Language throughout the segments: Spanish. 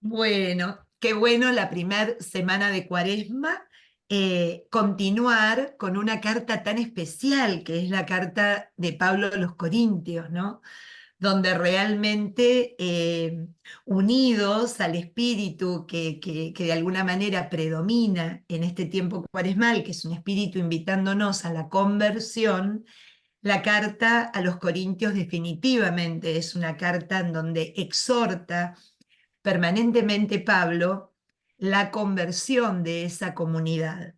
Bueno, qué bueno la primera semana de Cuaresma, continuar con una carta tan especial que es la carta de Pablo a los Corintios, ¿no? Donde realmente unidos al espíritu que de alguna manera predomina en este tiempo cuaresmal, que es un espíritu invitándonos a la conversión, la carta a los Corintios definitivamente es una carta en donde exhorta permanentemente Pablo la conversión de esa comunidad.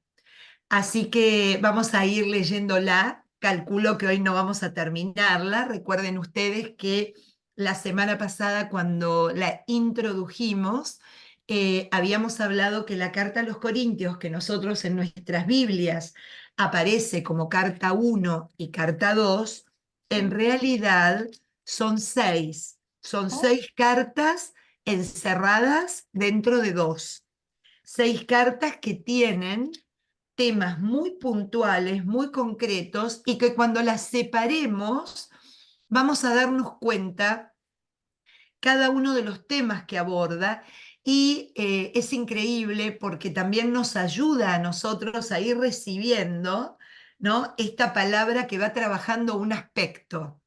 Así que vamos a ir leyéndola. Calculo que hoy no vamos a terminarla. Recuerden ustedes que la semana pasada, cuando la introdujimos, habíamos hablado que la carta a los Corintios, que nosotros en nuestras Biblias aparece como carta 1 y carta 2, en realidad son seis. Son seis cartas encerradas dentro de dos. Seis cartas que tienen temas muy puntuales, muy concretos, y que cuando las separemos vamos a darnos cuenta cada uno de los temas que aborda. Y es increíble porque también nos ayuda a nosotros a ir recibiendo, ¿no?, esta palabra que va trabajando un aspecto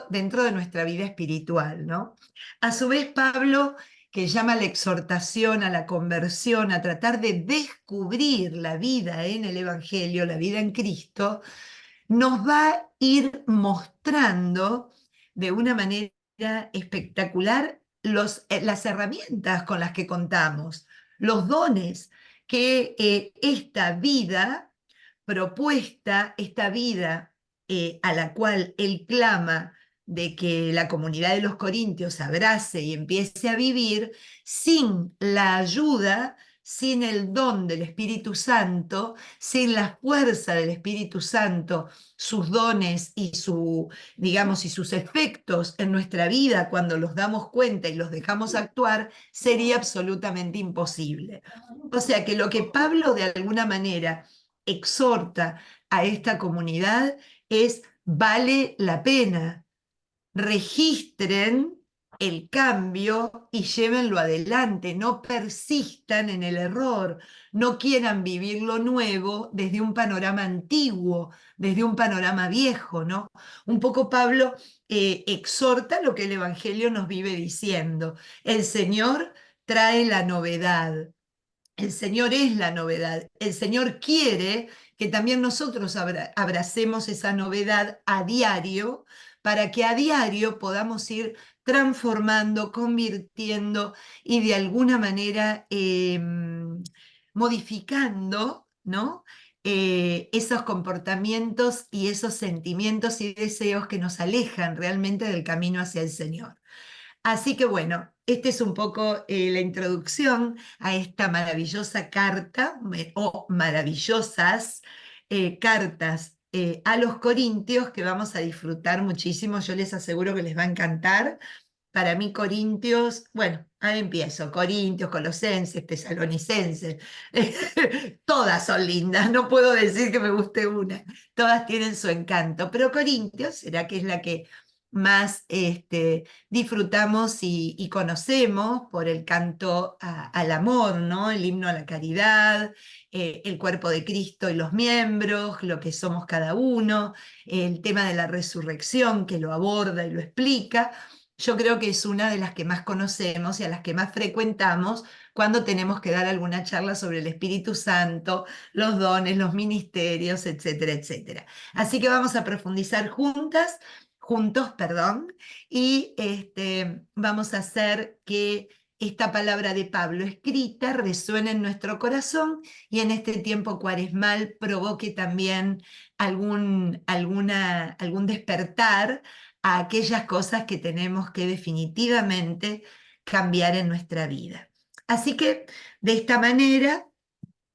dentro de nuestra vida espiritual, ¿no? A su vez, Pablo, que llama a la exhortación, a la conversión, a tratar de descubrir la vida en el Evangelio, la vida en Cristo, nos va a ir mostrando de una manera espectacular las herramientas con las que contamos, los dones que esta vida propuesta, esta vida a la cual él clama de que la comunidad de los Corintios abrace y empiece a vivir, sin la ayuda, sin el don del Espíritu Santo, sin la fuerza del Espíritu Santo, sus dones y digamos, y sus efectos en nuestra vida cuando los damos cuenta y los dejamos actuar, sería absolutamente imposible. O sea que lo que Pablo de alguna manera exhorta a esta comunidad es: vale la pena, registren el cambio y llévenlo adelante, no persistan en el error, no quieran vivir lo nuevo desde un panorama antiguo, desde un panorama viejo, ¿no? Un poco Pablo exhorta lo que el Evangelio nos vive diciendo. El Señor trae la novedad. El Señor es la novedad. El Señor quiere que también nosotros abracemos esa novedad a diario, para que a diario podamos ir transformando, convirtiendo y de alguna manera modificando, ¿no?, esos comportamientos y esos sentimientos y deseos que nos alejan realmente del camino hacia el Señor. Así que bueno, esta es un poco la introducción a esta maravillosa carta o maravillosas cartas a los Corintios, que vamos a disfrutar muchísimo. Yo les aseguro que les va a encantar. Para mí Corintios, bueno, ahí empiezo: Corintios, Colosenses, Tesalonicenses, todas son lindas, no puedo decir que me guste una, todas tienen su encanto, pero Corintios será que es la que más disfrutamos y conocemos por el canto al amor, ¿no?, el himno a la caridad, el cuerpo de Cristo y los miembros, lo que somos cada uno, el tema de la resurrección que lo aborda y lo explica. Yo creo que es una de las que más conocemos y a las que más frecuentamos cuando tenemos que dar alguna charla sobre el Espíritu Santo, los dones, los ministerios, etcétera, etcétera. Así que vamos a profundizar juntos, perdón, y vamos a hacer que esta palabra de Pablo escrita resuene en nuestro corazón y en este tiempo cuaresmal provoque también algún despertar a aquellas cosas que tenemos que definitivamente cambiar en nuestra vida. Así que de esta manera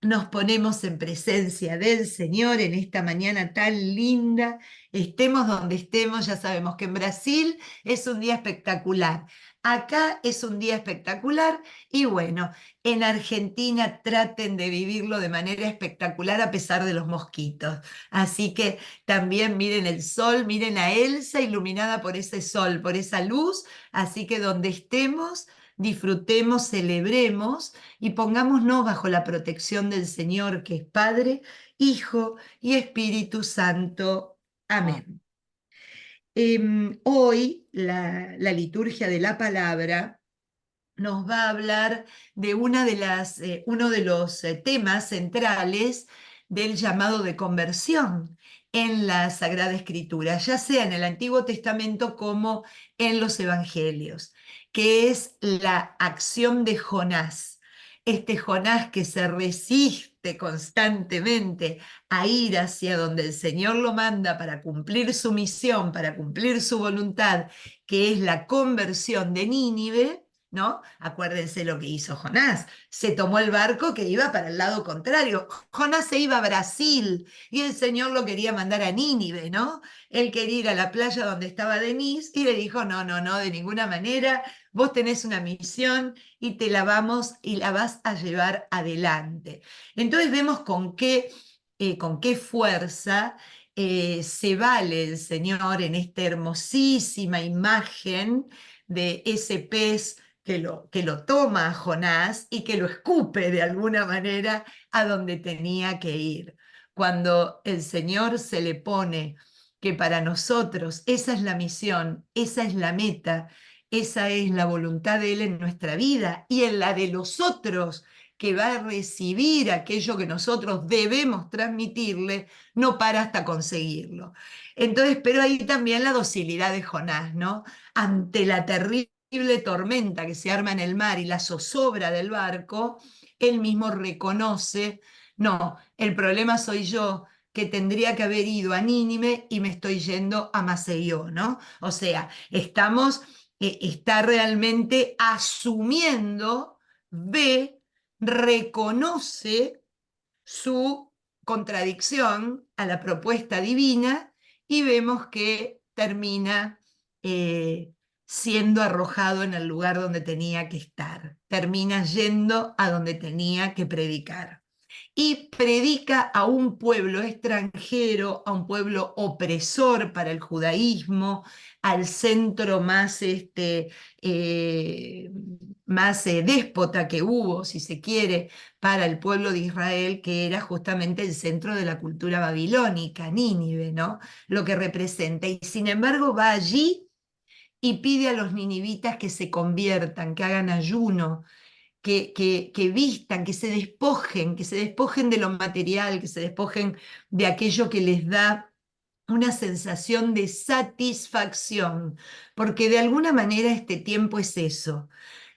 nos ponemos en presencia del Señor en esta mañana tan linda. Estemos donde estemos, ya sabemos que en Brasil es un día espectacular. Acá es un día espectacular y bueno, en Argentina traten de vivirlo de manera espectacular a pesar de los mosquitos. Así que también miren el sol, miren a Elsa iluminada por ese sol, por esa luz. Así que donde estemos, disfrutemos, celebremos y pongámonos bajo la protección del Señor, que es Padre, Hijo y Espíritu Santo. Amén. Hoy la liturgia de la palabra nos va a hablar de uno de los temas centrales del llamado de conversión en la Sagrada Escritura, ya sea en el Antiguo Testamento como en los Evangelios, que es la acción de Jonás. Este Jonás que se resiste constantemente a ir hacia donde el Señor lo manda para cumplir su misión, para cumplir su voluntad, que es la conversión de Nínive, ¿no? Acuérdense lo que hizo Jonás. Se tomó el barco que iba para el lado contrario. Jonás se iba a Brasil y el Señor lo quería mandar a Nínive, ¿no? Él quería ir a la playa donde estaba Denise y le dijo, no, no, no, de ninguna manera. Vos tenés una misión y te la vamos y la vas a llevar adelante. Entonces vemos con qué fuerza se vale el Señor en esta hermosísima imagen de ese pez que lo toma a Jonás y que lo escupe de alguna manera a donde tenía que ir. Cuando el Señor se le pone que para nosotros esa es la misión, esa es la meta, esa es la voluntad de Él en nuestra vida y en la de los otros, que va a recibir aquello que nosotros debemos transmitirle, no para hasta conseguirlo. Entonces, pero ahí también la docilidad de Jonás, ¿no? Ante la terrible tormenta que se arma en el mar y la zozobra del barco, él mismo reconoce, no, el problema soy yo, que tendría que haber ido a Nínive y me estoy yendo a Maceió, ¿no? O sea, está realmente asumiendo, ve, reconoce su contradicción a la propuesta divina y vemos que termina siendo arrojado en el lugar donde tenía que estar, termina yendo a donde tenía que predicar. Y predica a un pueblo extranjero, a un pueblo opresor para el judaísmo, al centro eh, más déspota que hubo, si se quiere, para el pueblo de Israel, que era justamente el centro de la cultura babilónica, Nínive, ¿no? Lo que representa. Y sin embargo va allí y pide a los ninivitas que se conviertan, que hagan ayuno, que vistan, que se despojen de lo material, que se despojen de aquello que les da una sensación de satisfacción, porque de alguna manera este tiempo es eso,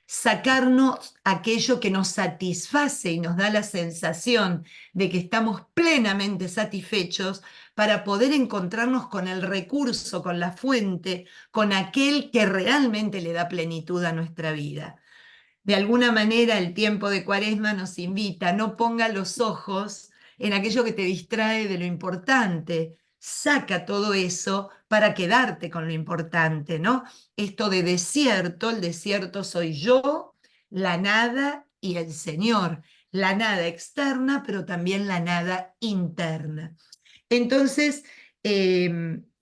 sacarnos aquello que nos satisface y nos da la sensación de que estamos plenamente satisfechos para poder encontrarnos con el recurso, con la fuente, con aquel que realmente le da plenitud a nuestra vida. De alguna manera el tiempo de Cuaresma nos invita, no ponga los ojos en aquello que te distrae de lo importante, saca todo eso para quedarte con lo importante, ¿no? Esto de desierto, el desierto soy yo, la nada y el Señor, la nada externa, pero también la nada interna. Entonces,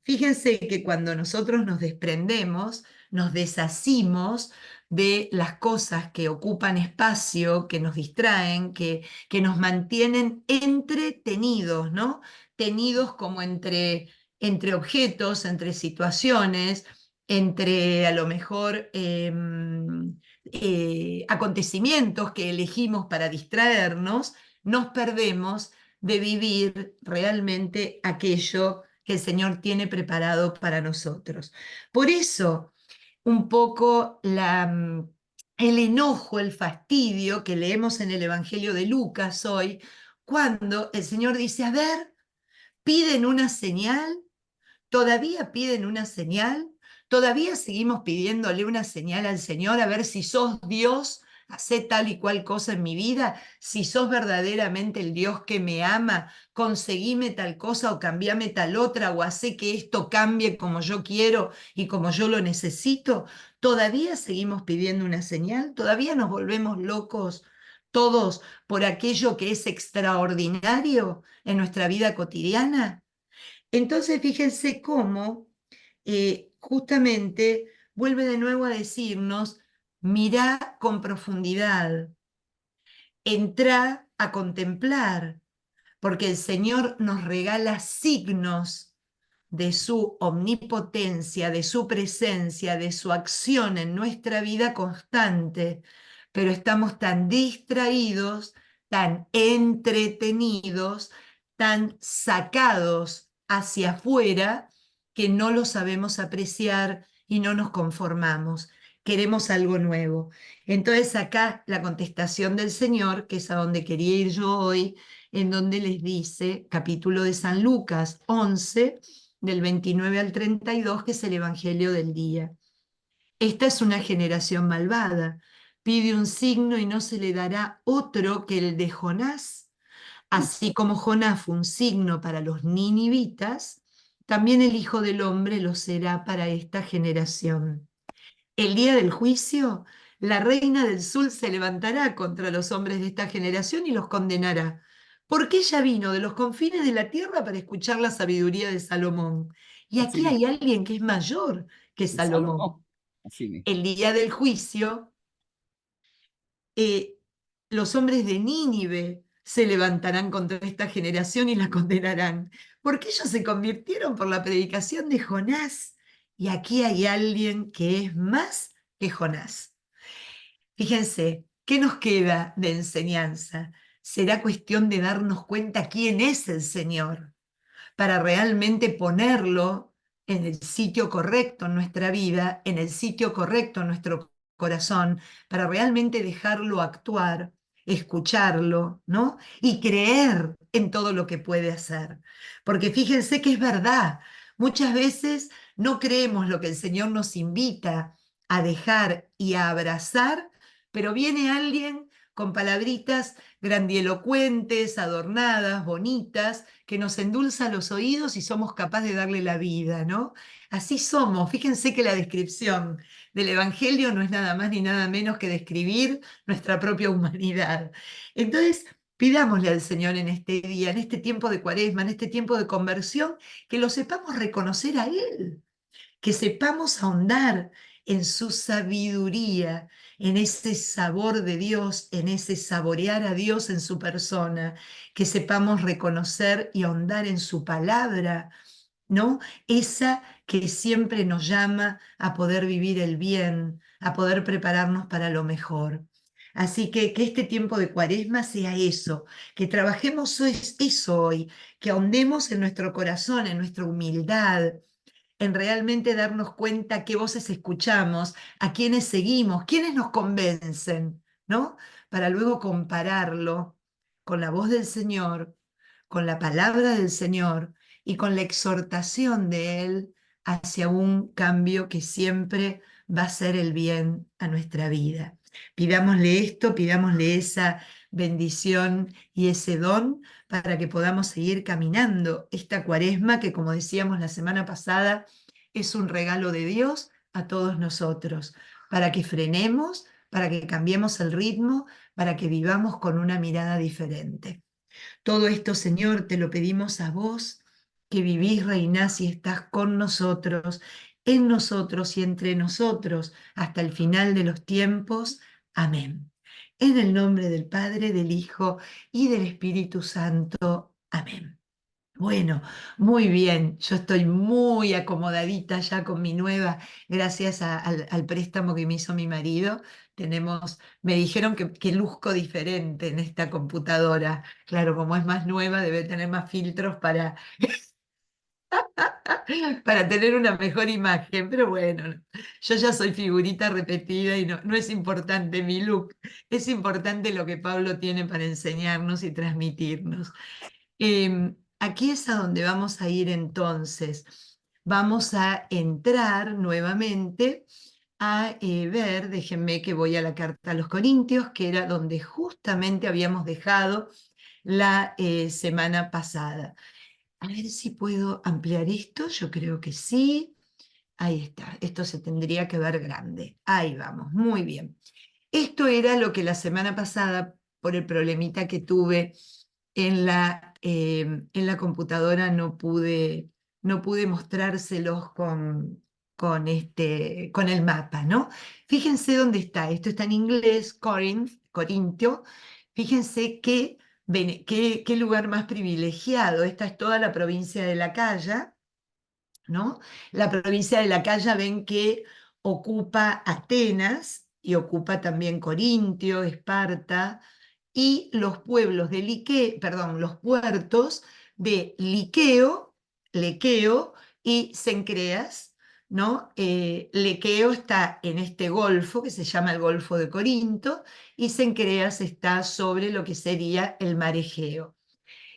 fíjense que cuando nosotros nos desprendemos, nos deshacimos de las cosas que ocupan espacio, que nos distraen, que nos mantienen entretenidos, ¿no? Tenidos como entre objetos, entre situaciones, entre a lo mejor acontecimientos que elegimos para distraernos, nos perdemos de vivir realmente aquello que el Señor tiene preparado para nosotros. Por eso, un poco el enojo, el fastidio que leemos en el Evangelio de Lucas hoy, cuando el Señor dice, a ver, piden una señal, todavía piden una señal, todavía seguimos pidiéndole una señal al Señor a ver si sos Dios, hacé tal y cual cosa en mi vida, si sos verdaderamente el Dios que me ama, conseguime tal cosa o cambiame tal otra o hacé que esto cambie como yo quiero y como yo lo necesito. Todavía seguimos pidiendo una señal, todavía nos volvemos locos todos por aquello que es extraordinario en nuestra vida cotidiana. Entonces, fíjense cómo justamente vuelve de nuevo a decirnos, mirá con profundidad, entrá a contemplar, porque el Señor nos regala signos de su omnipotencia, de su presencia, de su acción en nuestra vida constante, pero estamos tan distraídos, tan entretenidos, tan sacados hacia afuera, que no lo sabemos apreciar y no nos conformamos. Queremos algo nuevo. Entonces acá la contestación del Señor, que es a donde quería ir yo hoy, en donde les dice, capítulo de San Lucas 11, del 29 al 32, que es el Evangelio del día. Esta es una generación malvada. Pide un signo y no se le dará otro que el de Jonás. Así como Jonás fue un signo para los ninivitas, también el Hijo del Hombre lo será para esta generación. El día del juicio, la reina del sur se levantará contra los hombres de esta generación y los condenará, porque ella vino de los confines de la tierra para escuchar la sabiduría de Salomón. Y Así aquí hay mismo. alguien que es mayor que ¿Y Salomón. Salomón? Así mismo. El día del juicio, eh, los hombres de Nínive se levantarán contra esta generación y la condenarán, porque ellos se convirtieron por la predicación de Jonás. Y aquí hay alguien que es más que Jonás. Fíjense, ¿qué nos queda de enseñanza? Será cuestión de darnos cuenta quién es el Señor para realmente ponerlo en el sitio correcto en nuestra vida, en el sitio correcto en nuestro corazón, para realmente dejarlo actuar, escucharlo, ¿no? Y creer en todo lo que puede hacer. Porque fíjense que es verdad, muchas veces no creemos lo que el Señor nos invita a dejar y a abrazar, pero viene alguien con palabritas grandielocuentes, adornadas, bonitas, que nos endulza los oídos y somos capaces de darle la vida, ¿no? Así somos. Fíjense que la descripción del Evangelio no es nada más ni nada menos que describir nuestra propia humanidad. Entonces, pidámosle al Señor en este día, en este tiempo de Cuaresma, en este tiempo de conversión, que lo sepamos reconocer a Él, que sepamos ahondar en su sabiduría, en ese sabor de Dios, en ese saborear a Dios en su persona, que sepamos reconocer y ahondar en su palabra, ¿no? Esa que siempre nos llama a poder vivir el bien, a poder prepararnos para lo mejor. Así que este tiempo de Cuaresma sea eso, que trabajemos eso hoy, que ahondemos en nuestro corazón, en nuestra humildad, en realmente darnos cuenta qué voces escuchamos, a quiénes seguimos, quiénes nos convencen, ¿no? Para luego compararlo con la voz del Señor, con la palabra del Señor y con la exhortación de Él hacia un cambio que siempre va a ser el bien a nuestra vida. Pidámosle esto, pidámosle esa bendición y ese don para que podamos seguir caminando esta cuaresma que, como decíamos la semana pasada, es un regalo de Dios a todos nosotros, para que frenemos, para que cambiemos el ritmo, para que vivamos con una mirada diferente. Todo esto, Señor, te lo pedimos a vos, que vivís, reinás y estás con nosotros, en nosotros y entre nosotros, hasta el final de los tiempos. Amén. En el nombre del Padre, del Hijo y del Espíritu Santo. Amén. Bueno, muy bien. Yo estoy muy acomodadita ya con mi nueva, gracias al préstamo que me hizo mi marido. Me dijeron que luzco diferente en esta computadora. Claro, como es más nueva, debe tener más filtros para tener una mejor imagen. Pero bueno, yo ya soy figurita repetida y no es importante mi look. Es importante lo que Pablo tiene para enseñarnos y transmitirnos. Aquí es a donde vamos a ir entonces. Vamos a entrar nuevamente a ver, déjenme que voy a la carta a los Corintios, que era donde justamente habíamos dejado la semana pasada. A ver si puedo ampliar esto, yo creo que sí. Ahí está, esto se tendría que ver grande. Ahí vamos, muy bien. Esto era lo que la semana pasada, por el problemita que tuve en la computadora, no pude mostrárselos con el mapa, ¿no? Fíjense dónde está. Esto está en inglés, Corinth, Corintio. Fíjense qué lugar más privilegiado. Esta es toda la provincia de La Calla, ¿no? La provincia de La Calla ven que ocupa Atenas y ocupa también Corintio, Esparta y los pueblos de perdón, los puertos de Lequeo y Cencreas, ¿no? Lequeo está en este golfo que se llama el Golfo de Corinto y Cencreas está sobre lo que sería el mar Egeo.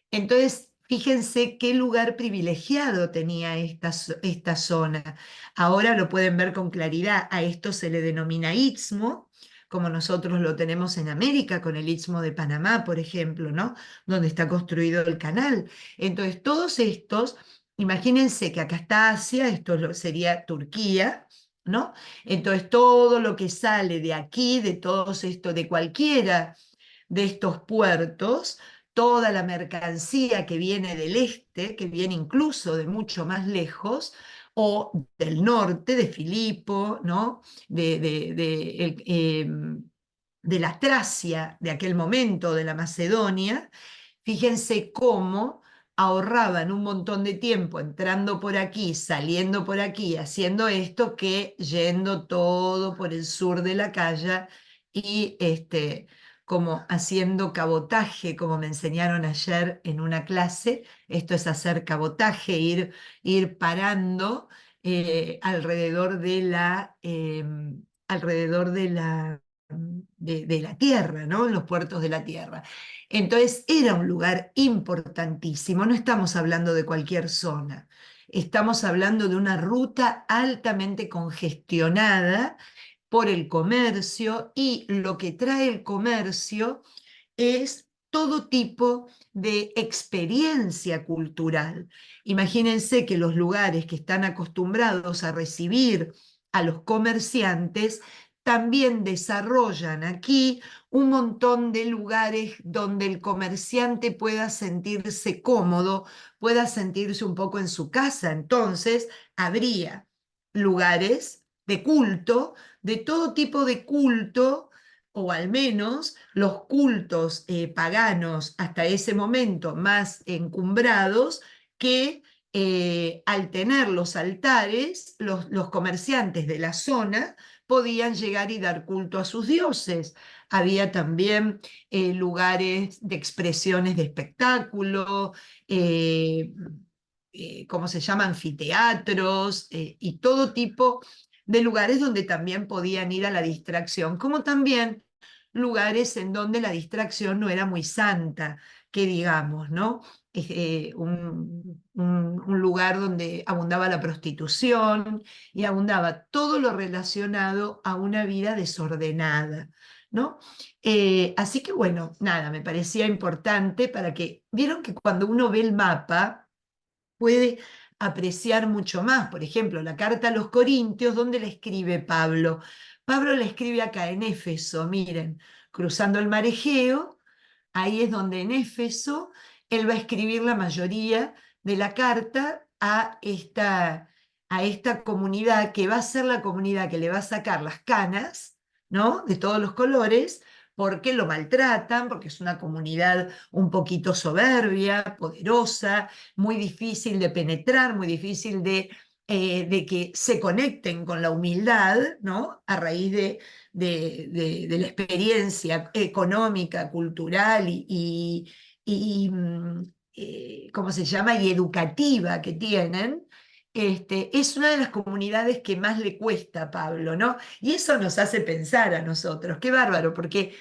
Entonces, fíjense qué lugar privilegiado tenía esta zona. Ahora lo pueden ver con claridad. A esto se le denomina istmo, como nosotros lo tenemos en América, con el istmo de Panamá, por ejemplo, ¿no? Donde está construido el canal. Entonces, todos estos, imagínense que acá está Asia, sería Turquía, ¿no? Entonces, todo lo que sale de aquí, de todos estos, de cualquiera de estos puertos, toda la mercancía que viene del este, que viene incluso de mucho más lejos, o del norte, de Filipo, ¿no? De la Tracia de aquel momento, de la Macedonia. Fíjense cómo ahorraban un montón de tiempo entrando por aquí, saliendo por aquí, haciendo esto, que yendo todo por el sur de la calle y como haciendo cabotaje, como me enseñaron ayer en una clase. Esto es hacer cabotaje, ir parando alrededor de la tierra, ¿no? En los puertos de la tierra. Entonces era un lugar importantísimo. No estamos hablando de cualquier zona. Estamos hablando de una ruta altamente congestionada por el comercio, y lo que trae el comercio es todo tipo de experiencia cultural. Imagínense que los lugares que están acostumbrados a recibir a los comerciantes también desarrollan aquí un montón de lugares donde el comerciante pueda sentirse cómodo, pueda sentirse un poco en su casa. Entonces, habría lugares de culto, de todo tipo de culto, o al menos los cultos paganos hasta ese momento más encumbrados, que al tener los altares, los comerciantes de la zona podían llegar y dar culto a sus dioses. Había también lugares de expresiones de espectáculo, ¿cómo se llama? Anfiteatros, y todo tipo de lugares donde también podían ir a la distracción, como también lugares en donde la distracción no era muy santa, que digamos, ¿no? Un lugar donde abundaba la prostitución y abundaba todo lo relacionado a una vida desordenada, ¿no? Así que bueno, nada, me parecía importante para que, vieron que cuando uno ve el mapa, puede apreciar mucho más. Por ejemplo, la carta a los Corintios, ¿dónde la escribe Pablo? Pablo la escribe acá en Éfeso, miren, cruzando el mar Egeo. Ahí es donde en Éfeso él va a escribir la mayoría de la carta a esta comunidad, que va a ser la comunidad que le va a sacar las canas, ¿no? De todos los colores, porque lo maltratan, porque es una comunidad un poquito soberbia, poderosa, muy difícil de penetrar, muy difícil de que se conecten con la humildad, ¿no? A raíz de la experiencia económica, cultural ¿cómo se llama? Y educativa que tienen. Es una de las comunidades que más le cuesta a Pablo, ¿no? Y eso nos hace pensar a nosotros, qué bárbaro, porque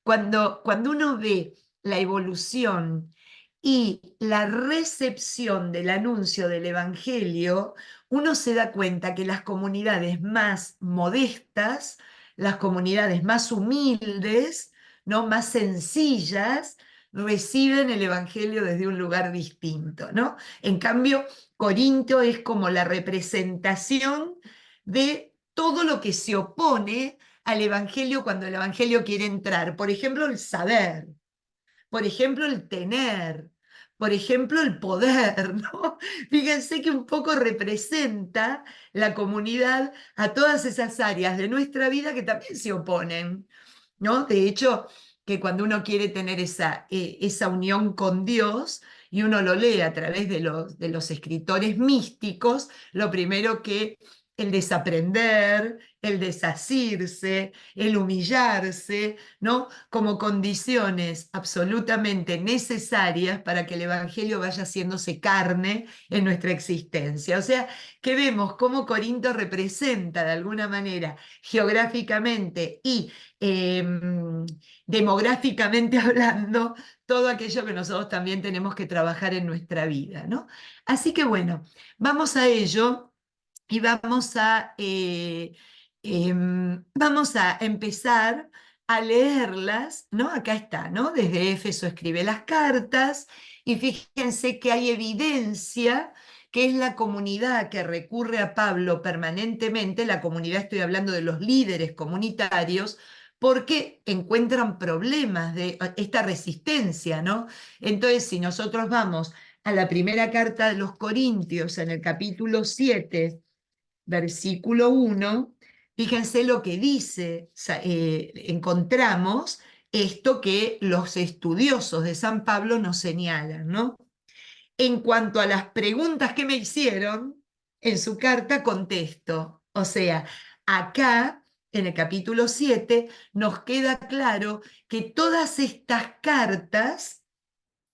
cuando uno ve la evolución y la recepción del anuncio del Evangelio, uno se da cuenta que las comunidades más modestas, las comunidades más humildes, ¿no? Más sencillas, reciben el Evangelio desde un lugar distinto, ¿no? En cambio, Corinto es como la representación de todo lo que se opone al Evangelio cuando el Evangelio quiere entrar. Por ejemplo, el saber, por ejemplo, el tener, por ejemplo, el poder, ¿no? Fíjense que un poco representa la comunidad a todas esas áreas de nuestra vida que también se oponen, ¿no? De hecho, que cuando uno quiere tener esa unión con Dios y uno lo lee a través de los escritores místicos, lo primero que el desaprender, el desasirse, el humillarse, ¿no? Como condiciones absolutamente necesarias para que el Evangelio vaya haciéndose carne en nuestra existencia. O sea, que vemos cómo Corinto representa de alguna manera geográficamente y eh, demográficamente hablando todo aquello que nosotros también tenemos que trabajar en nuestra vida, ¿no? Así que bueno, vamos a ello y vamos a empezar a leerlas, ¿no? Acá está, ¿no? Desde Éfeso escribe las cartas y fíjense que hay evidencia que es la comunidad que recurre a Pablo permanentemente, la comunidad, estoy hablando de los líderes comunitarios, porque encuentran problemas de esta resistencia, ¿no? Entonces, si nosotros vamos a la primera carta de los Corintios, en el capítulo 7, versículo 1, fíjense lo que dice, encontramos esto que los estudiosos de San Pablo nos señalan, ¿no? En cuanto a las preguntas que me hicieron, en su carta contesto. O sea, acá, en el capítulo 7, nos queda claro que todas estas cartas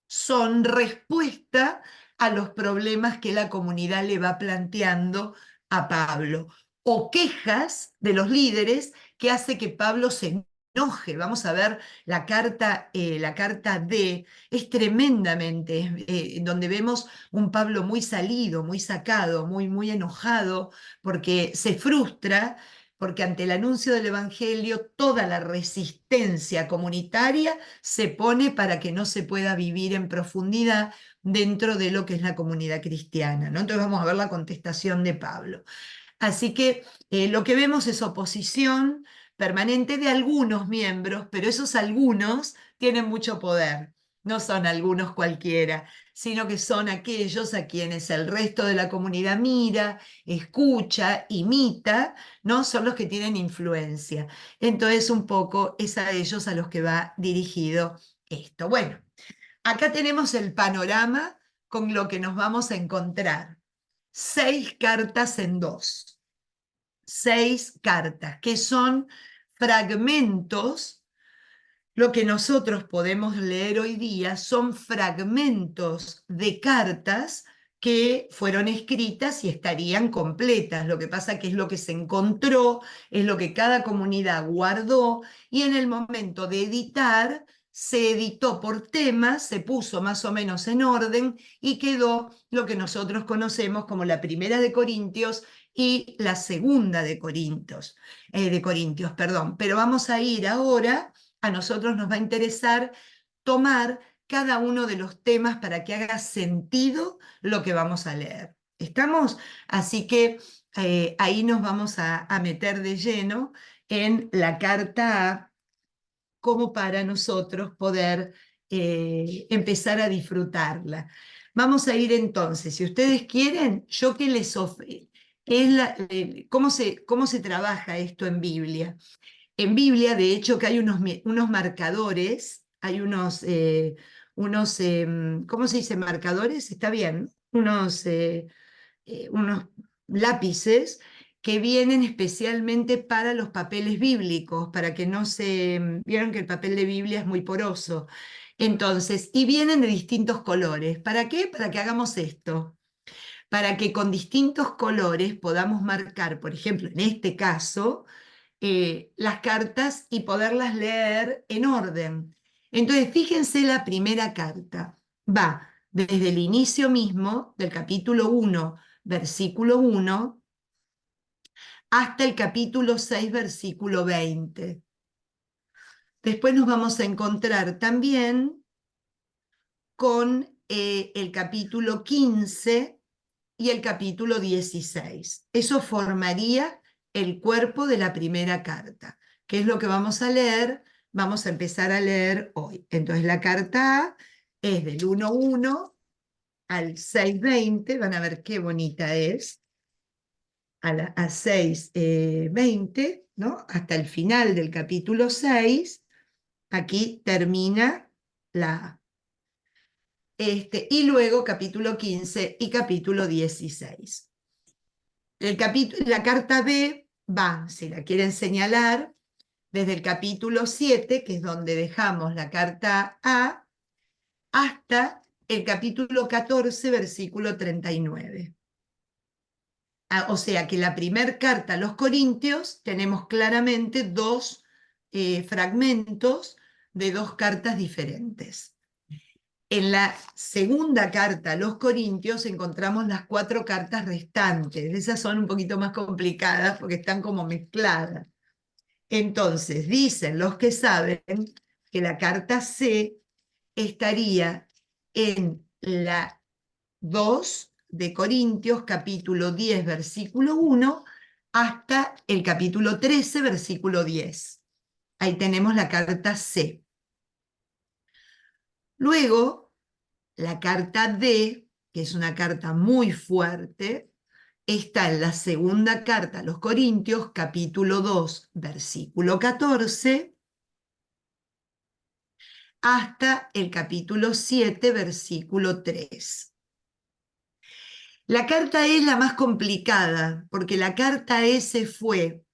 son respuesta a los problemas que la comunidad le va planteando a Pablo, o quejas de los líderes que hace que Pablo se enoje. Vamos a ver la carta D, es tremendamente, donde vemos un Pablo muy salido, muy sacado, muy enojado, porque se frustra, porque ante el anuncio del Evangelio toda la resistencia comunitaria se pone para que no se pueda vivir en profundidad dentro de lo que es la comunidad cristiana, ¿no? Entonces vamos a ver la contestación de Pablo. Así que lo que vemos es oposición permanente de algunos miembros, pero esos algunos tienen mucho poder. No son algunos cualquiera, sino que son aquellos a quienes el resto de la comunidad mira, escucha, imita, ¿no? Son los que tienen influencia. Entonces, un poco es a ellos a los que va dirigido esto. Bueno, acá tenemos el panorama con lo que nos vamos a encontrar. 6 cartas en 2. 6 cartas, que son fragmentos. Lo que nosotros podemos leer hoy día son fragmentos de cartas que fueron escritas y estarían completas. Lo que pasa que es lo que se encontró, es lo que cada comunidad guardó y en el momento de editar se editó por temas, se puso más o menos en orden y quedó lo que nosotros conocemos como la primera de Corintios y la segunda de Corintios, perdón. Pero vamos a ir ahora, a nosotros nos va a interesar tomar cada uno de los temas para que haga sentido lo que vamos a leer. ¿Estamos? Así que ahí nos vamos a meter de lleno en la carta A, como para nosotros poder empezar a disfrutarla. Vamos a ir entonces, si ustedes quieren, yo que les ofrezco, cómo se trabaja esto en Biblia. En Biblia, de hecho, que hay unos marcadores, hay ¿cómo se dice? Marcadores, está bien, unos lápices que vienen especialmente para los papeles bíblicos, para que no vieron que el papel de Biblia es muy poroso. Entonces, y vienen de distintos colores. ¿Para qué? Para que hagamos esto. Para que con distintos colores podamos marcar, por ejemplo, en este caso, las cartas y poderlas leer en orden. Entonces, fíjense la primera carta. Va desde el inicio mismo del capítulo 1, versículo 1, hasta el capítulo 6, versículo 20. Después nos vamos a encontrar también con el capítulo 15 y el capítulo 16. Eso formaría el cuerpo de la primera carta, que es lo que vamos a leer, vamos a empezar a leer hoy. Entonces la carta A es del 1.1 al 6.20, van a ver qué bonita es, a 6.20, ¿no? Hasta el final del capítulo 6, aquí termina la y luego capítulo 15 y capítulo 16. La carta B va, si la quieren señalar, desde el capítulo 7, que es donde dejamos la carta A, hasta el capítulo 14, versículo 39. O sea que la primera carta a los Corintios tenemos claramente dos fragmentos de dos cartas diferentes. En la segunda carta a los Corintios encontramos las 4 cartas restantes. Esas son un poquito más complicadas porque están como mezcladas. Entonces, dicen los que saben que la carta C estaría en la 2 de Corintios, capítulo 10, versículo 1, hasta el capítulo 13, versículo 10. Ahí tenemos la carta C. Luego, la carta D, que es una carta muy fuerte, está en la segunda carta a los Corintios, capítulo 2, versículo 14, hasta el capítulo 7, versículo 3. La carta E es la más complicada, porque la carta E se fue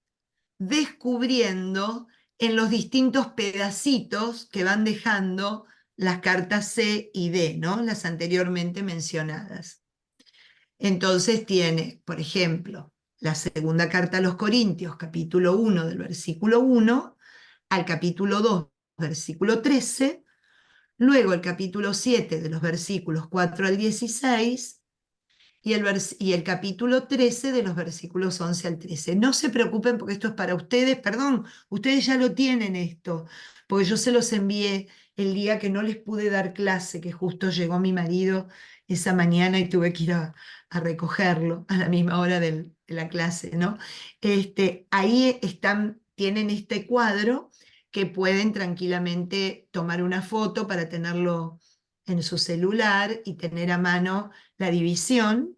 descubriendo en los distintos pedacitos que van dejando las cartas C y D, ¿no? Las anteriormente mencionadas. Entonces tiene, por ejemplo, la segunda carta a los Corintios, capítulo 1 del versículo 1 al capítulo 2, versículo 13, luego el capítulo 7 de los versículos 4 al 16 y el capítulo 13 de los versículos 11 al 13. No se preocupen porque esto es para ustedes, perdón, ustedes ya lo tienen esto, porque yo se los envié el día que no les pude dar clase, que justo llegó mi marido esa mañana y tuve que ir a recogerlo a la misma hora de la clase, ¿no? Ahí tienen este cuadro que pueden tranquilamente tomar una foto para tenerlo en su celular y tener a mano la división,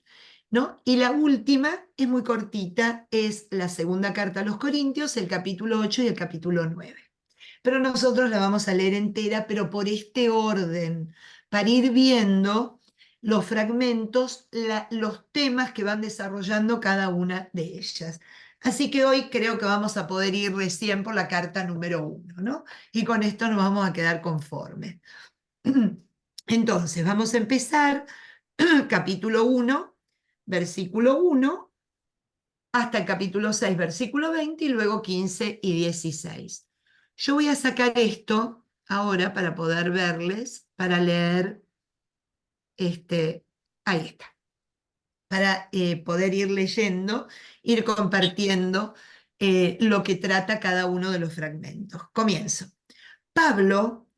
¿no? Y la última es muy cortita, es la segunda carta a los Corintios, el capítulo 8 y el capítulo 9. Pero nosotros la vamos a leer entera, pero por este orden, para ir viendo los fragmentos, los temas que van desarrollando cada una de ellas. Así que hoy creo que vamos a poder ir recién por la carta número 1, ¿no? Y con esto nos vamos a quedar conformes. Entonces, vamos a empezar capítulo 1, versículo 1, hasta el capítulo 6, versículo 20, y luego 15 y 16. Yo voy a sacar esto ahora para poder verles, para leer, ahí está, para poder ir leyendo, ir compartiendo lo que trata cada uno de los fragmentos. Comienzo. Pablo,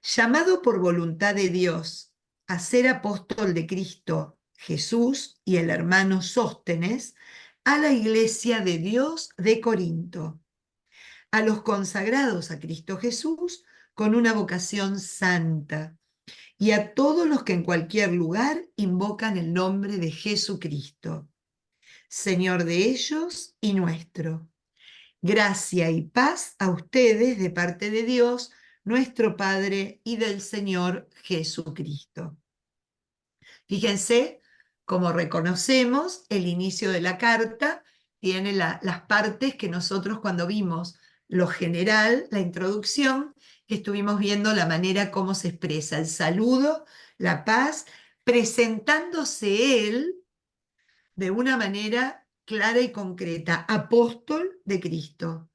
llamado por voluntad de Dios a ser apóstol de Cristo Jesús y el hermano Sóstenes, a la iglesia de Dios de Corinto, a los consagrados a Cristo Jesús con una vocación santa, y a todos los que en cualquier lugar invocan el nombre de Jesucristo, Señor de ellos y nuestro. Gracia y paz a ustedes de parte de Dios, nuestro Padre, y del Señor Jesucristo. Fíjense cómo reconocemos el inicio de la carta, tiene las partes que nosotros cuando vimos lo general, la introducción, estuvimos viendo la manera como se expresa el saludo, la paz, presentándose él de una manera clara y concreta, apóstol de Cristo,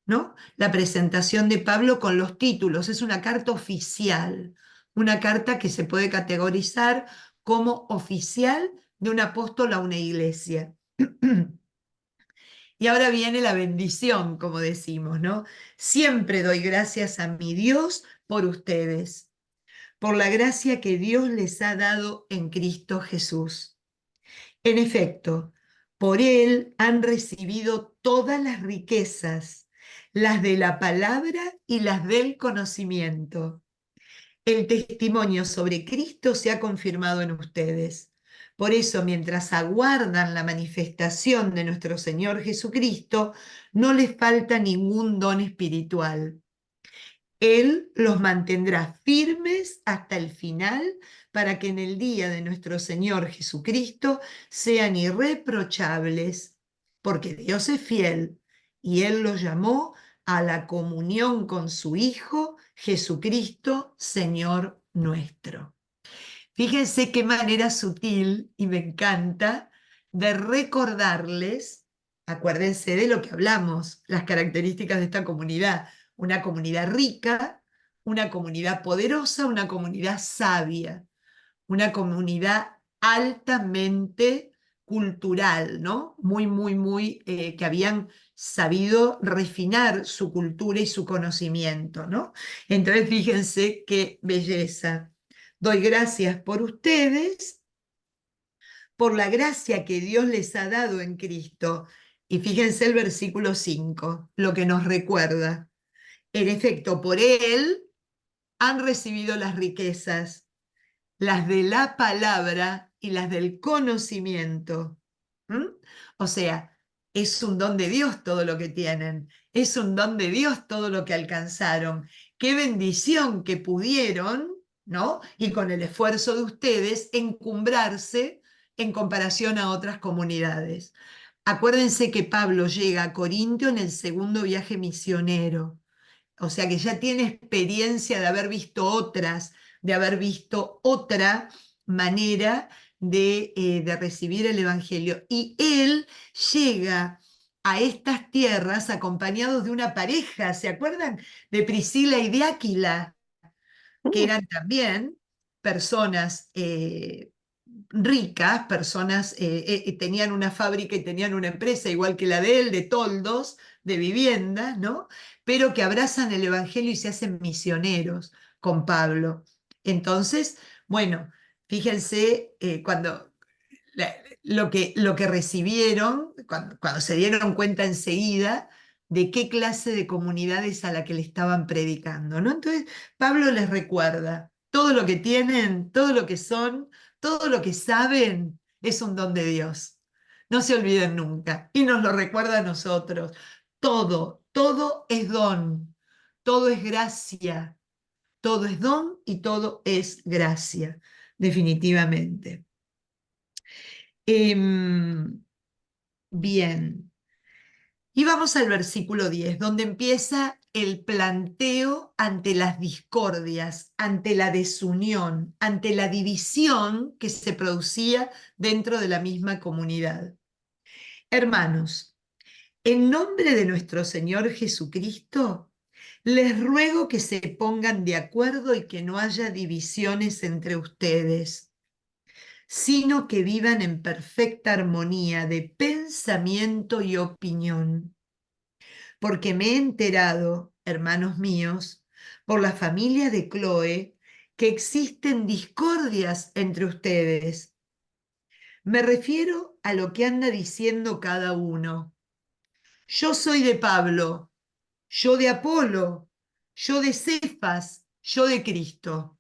¿no? La presentación de Pablo con los títulos, es una carta oficial, una carta que se puede categorizar como oficial de un apóstol a una iglesia. Y ahora viene la bendición, como decimos, ¿no? Siempre doy gracias a mi Dios por ustedes, por la gracia que Dios les ha dado en Cristo Jesús. En efecto, por él han recibido todas las riquezas, las de la palabra y las del conocimiento. El testimonio sobre Cristo se ha confirmado en ustedes. Por eso, mientras aguardan la manifestación de nuestro Señor Jesucristo, no les falta ningún don espiritual. Él los mantendrá firmes hasta el final para que en el día de nuestro Señor Jesucristo sean irreprochables, porque Dios es fiel y Él los llamó a la comunión con su Hijo Jesucristo, Señor nuestro. Fíjense qué manera sutil, y me encanta, de recordarles, acuérdense de lo que hablamos, las características de esta comunidad, una comunidad rica, una comunidad poderosa, una comunidad sabia, una comunidad altamente cultural, ¿no? Muy, muy, muy, que habían sabido refinar su cultura y su conocimiento, ¿no? Entonces, fíjense qué belleza. Doy gracias por ustedes, por la gracia que Dios les ha dado en Cristo. Y fíjense el versículo 5, lo que nos recuerda. En efecto, por Él han recibido las riquezas, las de la palabra y las del conocimiento. ¿Mm? O sea, es un don de Dios todo lo que tienen, es un don de Dios todo lo que alcanzaron. Qué bendición que pudieron, ¿no? Y con el esfuerzo de ustedes, encumbrarse en comparación a otras comunidades. Acuérdense que Pablo llega a Corintio en el segundo viaje misionero. O sea que ya tiene experiencia de haber visto otras, de haber visto otra manera de recibir el Evangelio. Y él llega a estas tierras acompañados de una pareja, ¿se acuerdan? De Priscila y de Áquila, que Mm. eran también personas ricas, personas, tenían una fábrica y tenían una empresa igual que la de él, de toldos, de viviendas, ¿no? Pero que abrazan el Evangelio y se hacen misioneros con Pablo. Entonces, bueno, fíjense cuando lo que recibieron, cuando se dieron cuenta enseguida de qué clase de comunidades a la que le estaban predicando, ¿no? Entonces, Pablo les recuerda, todo lo que tienen, todo lo que son, todo lo que saben es un don de Dios. No se olviden nunca. Y nos lo recuerda a nosotros. Todo, todo es don, todo es gracia, todo es don y todo es gracia, definitivamente. Bien, y vamos al versículo 10, donde empieza el planteo ante las discordias, ante la desunión, ante la división que se producía dentro de la misma comunidad. Hermanos, en nombre de nuestro Señor Jesucristo, les ruego que se pongan de acuerdo y que no haya divisiones entre ustedes, sino que vivan en perfecta armonía de pensamiento y opinión. Porque me he enterado, hermanos míos, por la familia de Chloe, que existen discordias entre ustedes. Me refiero a lo que anda diciendo cada uno. Yo soy de Pablo, yo de Apolo, yo de Cefas, yo de Cristo.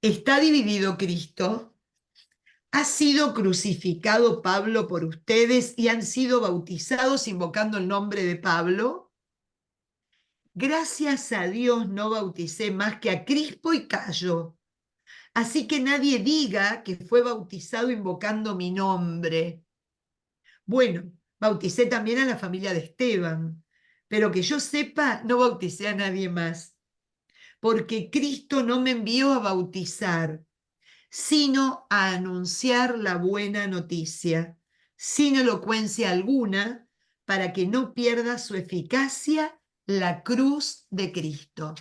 ¿Está dividido Cristo? ¿Ha sido crucificado Pablo por ustedes y han sido bautizados invocando el nombre de Pablo? Gracias a Dios no bauticé más que a Crispo y Cayo. Así que nadie diga que fue bautizado invocando mi nombre. Bueno, bauticé también a la familia de Esteban, pero que yo sepa, no bauticé a nadie más, porque Cristo no me envió a bautizar, sino a anunciar la buena noticia, sin elocuencia alguna, para que no pierda su eficacia la cruz de Cristo.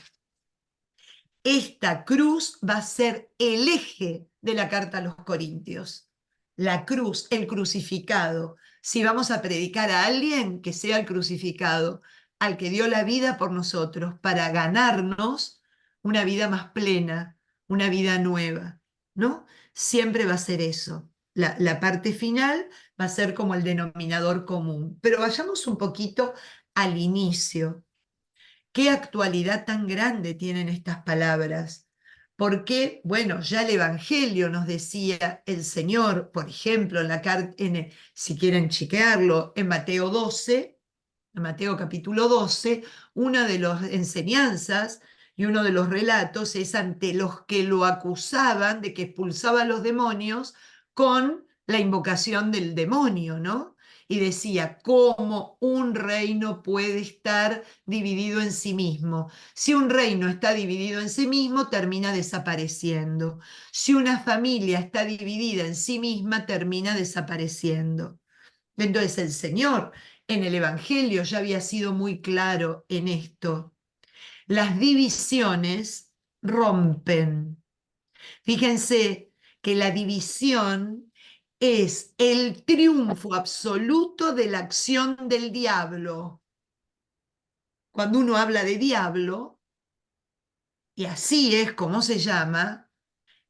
Esta cruz va a ser el eje de la carta a los Corintios. La cruz, el crucificado. Si vamos a predicar a alguien, que sea el crucificado, al que dio la vida por nosotros, para ganarnos una vida más plena, una vida nueva, ¿no? Siempre va a ser eso. La parte final va a ser como el denominador común. Pero vayamos un poquito al inicio. ¿Qué actualidad tan grande tienen estas palabras? Porque, bueno, ya el Evangelio nos decía el Señor, por ejemplo, si quieren chequearlo, en Mateo 12, en Mateo capítulo 12, una de las enseñanzas y uno de los relatos es ante los que lo acusaban de que expulsaba a los demonios con la invocación del demonio, ¿no? Y decía, ¿cómo un reino puede estar dividido en sí mismo? Si un reino está dividido en sí mismo, termina desapareciendo. Si una familia está dividida en sí misma, termina desapareciendo. Entonces el Señor en el Evangelio ya había sido muy claro en esto. Las divisiones rompen. Fíjense que la división es el triunfo absoluto de la acción del diablo. Cuando uno habla de diablo, y así es como se llama,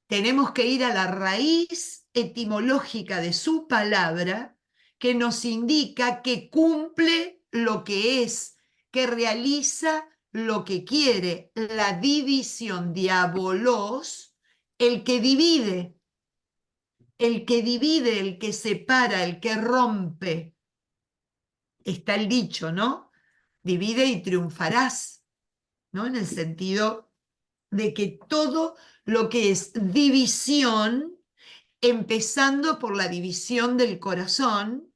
tenemos que ir a la raíz etimológica de su palabra, que nos indica que cumple lo que es, que realiza lo que quiere. La división, diabolos, el que divide, el que divide, el que separa, el que rompe. Está el dicho, ¿no? Divide y triunfarás, ¿no? En el sentido de que todo lo que es división, empezando por la división del corazón,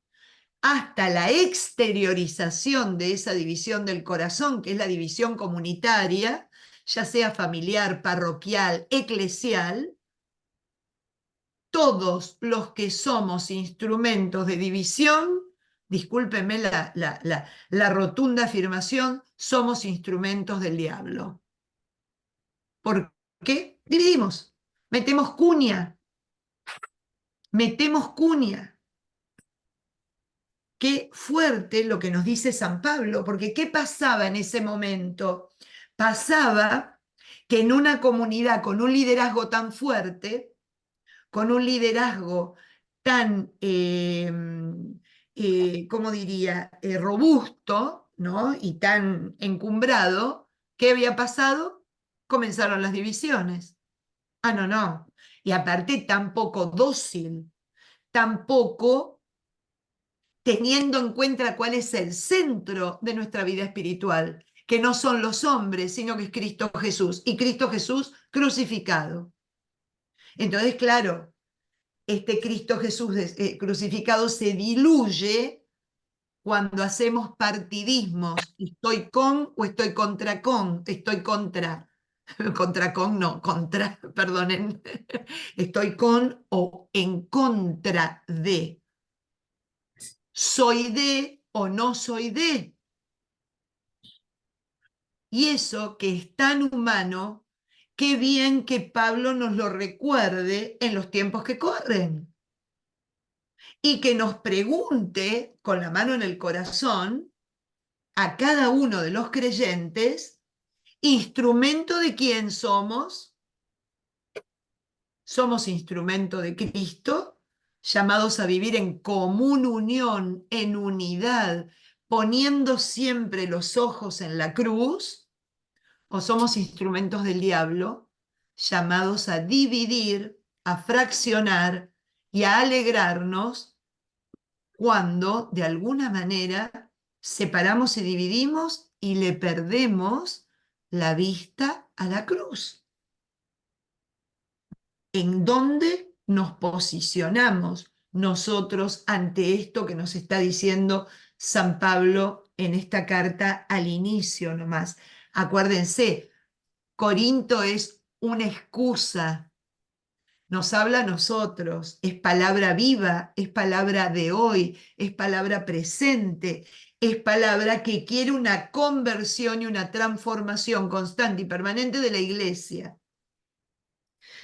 hasta la exteriorización de esa división del corazón, que es la división comunitaria, ya sea familiar, parroquial, eclesial, todos los que somos instrumentos de división, discúlpenme la rotunda afirmación, somos instrumentos del diablo. ¿Por qué? Dividimos, metemos cuña, metemos cuña. Qué fuerte lo que nos dice San Pablo, porque ¿qué pasaba en ese momento? Pasaba que en una comunidad con un liderazgo tan fuerte, con un liderazgo tan, ¿cómo diría?, robusto, ¿no? Y tan encumbrado, ¿qué había pasado? Comenzaron las divisiones. Ah, no, no. Y aparte tan poco dócil, tampoco teniendo en cuenta cuál es el centro de nuestra vida espiritual, que no son los hombres, sino que es Cristo Jesús, y Cristo Jesús crucificado. Entonces, claro, este Cristo Jesús crucificado se diluye cuando hacemos partidismos. Estoy con o estoy estoy contra. Contra con, no, contra, perdonen. Estoy con o en contra de. Soy de o no soy de. Y eso que es tan humano, qué bien que Pablo nos lo recuerde en los tiempos que corren. Y que nos pregunte con la mano en el corazón a cada uno de los creyentes, instrumento de quién somos. Somos instrumento de Cristo, llamados a vivir en común unión, en unidad, poniendo siempre los ojos en la cruz, o somos instrumentos del diablo, llamados a dividir, a fraccionar y a alegrarnos cuando, de alguna manera, separamos y dividimos y le perdemos la vista a la cruz. ¿En dónde nos posicionamos nosotros ante esto que nos está diciendo San Pablo en esta carta al inicio nomás? Acuérdense, Corinto es una excusa, nos habla a nosotros, es palabra viva, es palabra de hoy, es palabra presente, es palabra que quiere una conversión y una transformación constante y permanente de la iglesia.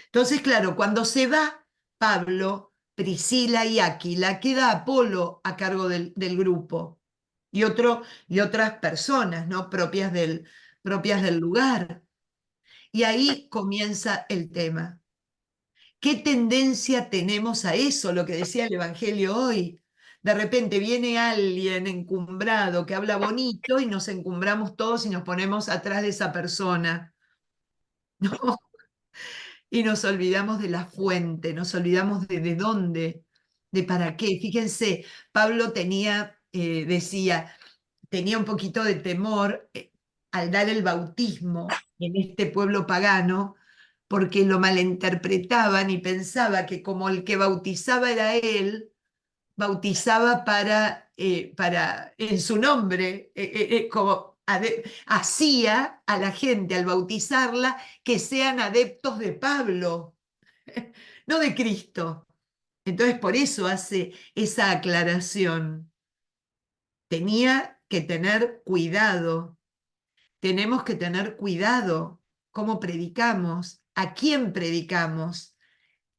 Entonces, claro, cuando se va Pablo, Priscila y Áquila, queda Apolo a cargo del grupo y otras personas, ¿no? Propias del lugar. Y ahí comienza el tema. ¿Qué tendencia tenemos a eso? Lo que decía el Evangelio hoy. De repente viene alguien encumbrado que habla bonito y nos encumbramos todos y nos ponemos atrás de esa persona. ¿No? y nos olvidamos de la fuente, nos olvidamos de dónde, de para qué. Fíjense, Pablo decía, tenía un poquito de temor al dar el bautismo en este pueblo pagano, porque lo malinterpretaban y pensaba que como el que bautizaba era él, bautizaba en su nombre, hacía a la gente al bautizarla que sean adeptos de Pablo, no de Cristo. Entonces por eso hace esa aclaración. Tenía que tener cuidado, tenemos que tener cuidado cómo predicamos, a quién predicamos,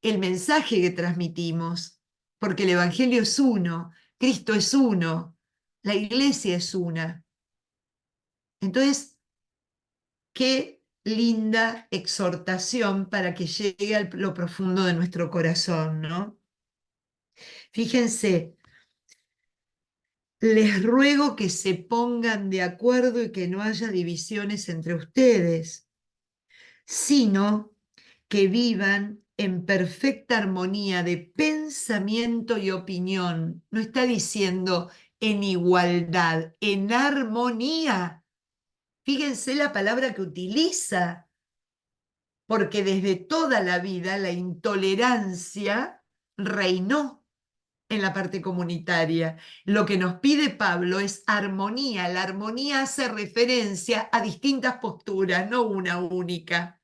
el mensaje que transmitimos, porque el Evangelio es uno, Cristo es uno, la iglesia es una. Entonces, qué linda exhortación para que llegue a lo profundo de nuestro corazón, ¿no? Fíjense, les ruego que se pongan de acuerdo y que no haya divisiones entre ustedes, sino que vivan en perfecta armonía de pensamiento y opinión. No está diciendo en igualdad, en armonía. Fíjense la palabra que utiliza, porque desde toda la vida la intolerancia reinó en la parte comunitaria. Lo que nos pide Pablo es armonía. La armonía hace referencia a distintas posturas, no una única.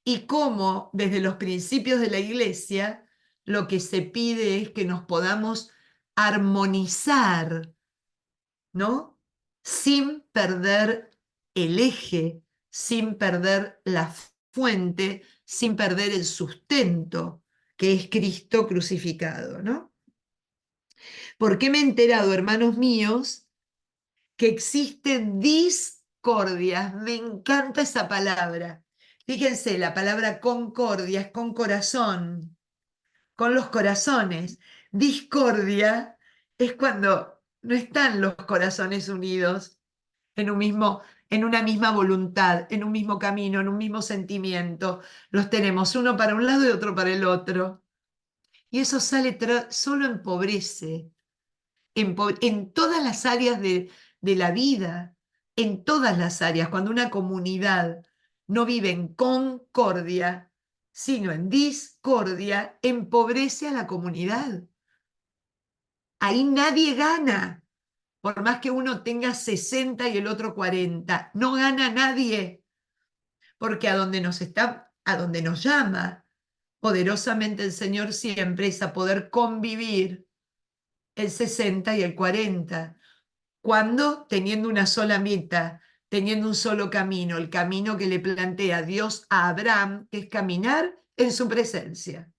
Y cómo desde los principios de la iglesia lo que se pide es que nos podamos armonizar, ¿no? Sin perder el eje, sin perder la fuente, sin perder el sustento, que es Cristo crucificado, ¿no? Porque me he enterado, hermanos míos, que existen discordias. Me encanta esa palabra. Fíjense, la palabra concordia es con corazón, con los corazones. Discordia es cuando no están los corazones unidos en una misma voluntad, en un mismo camino, en un mismo sentimiento. Los tenemos uno para un lado y otro para el otro. Y eso solo empobrece en todas las áreas de la vida, en todas las áreas, cuando una comunidad no vive en concordia, sino en discordia, empobrece a la comunidad. Ahí nadie gana, por más que uno tenga 60 y el otro 40, no gana nadie, porque a donde nos llama poderosamente el Señor siempre es a poder convivir el 60 y el 40. Cuando teniendo una sola meta, teniendo un solo camino, el camino que le plantea Dios a Abraham, que es caminar en su presencia.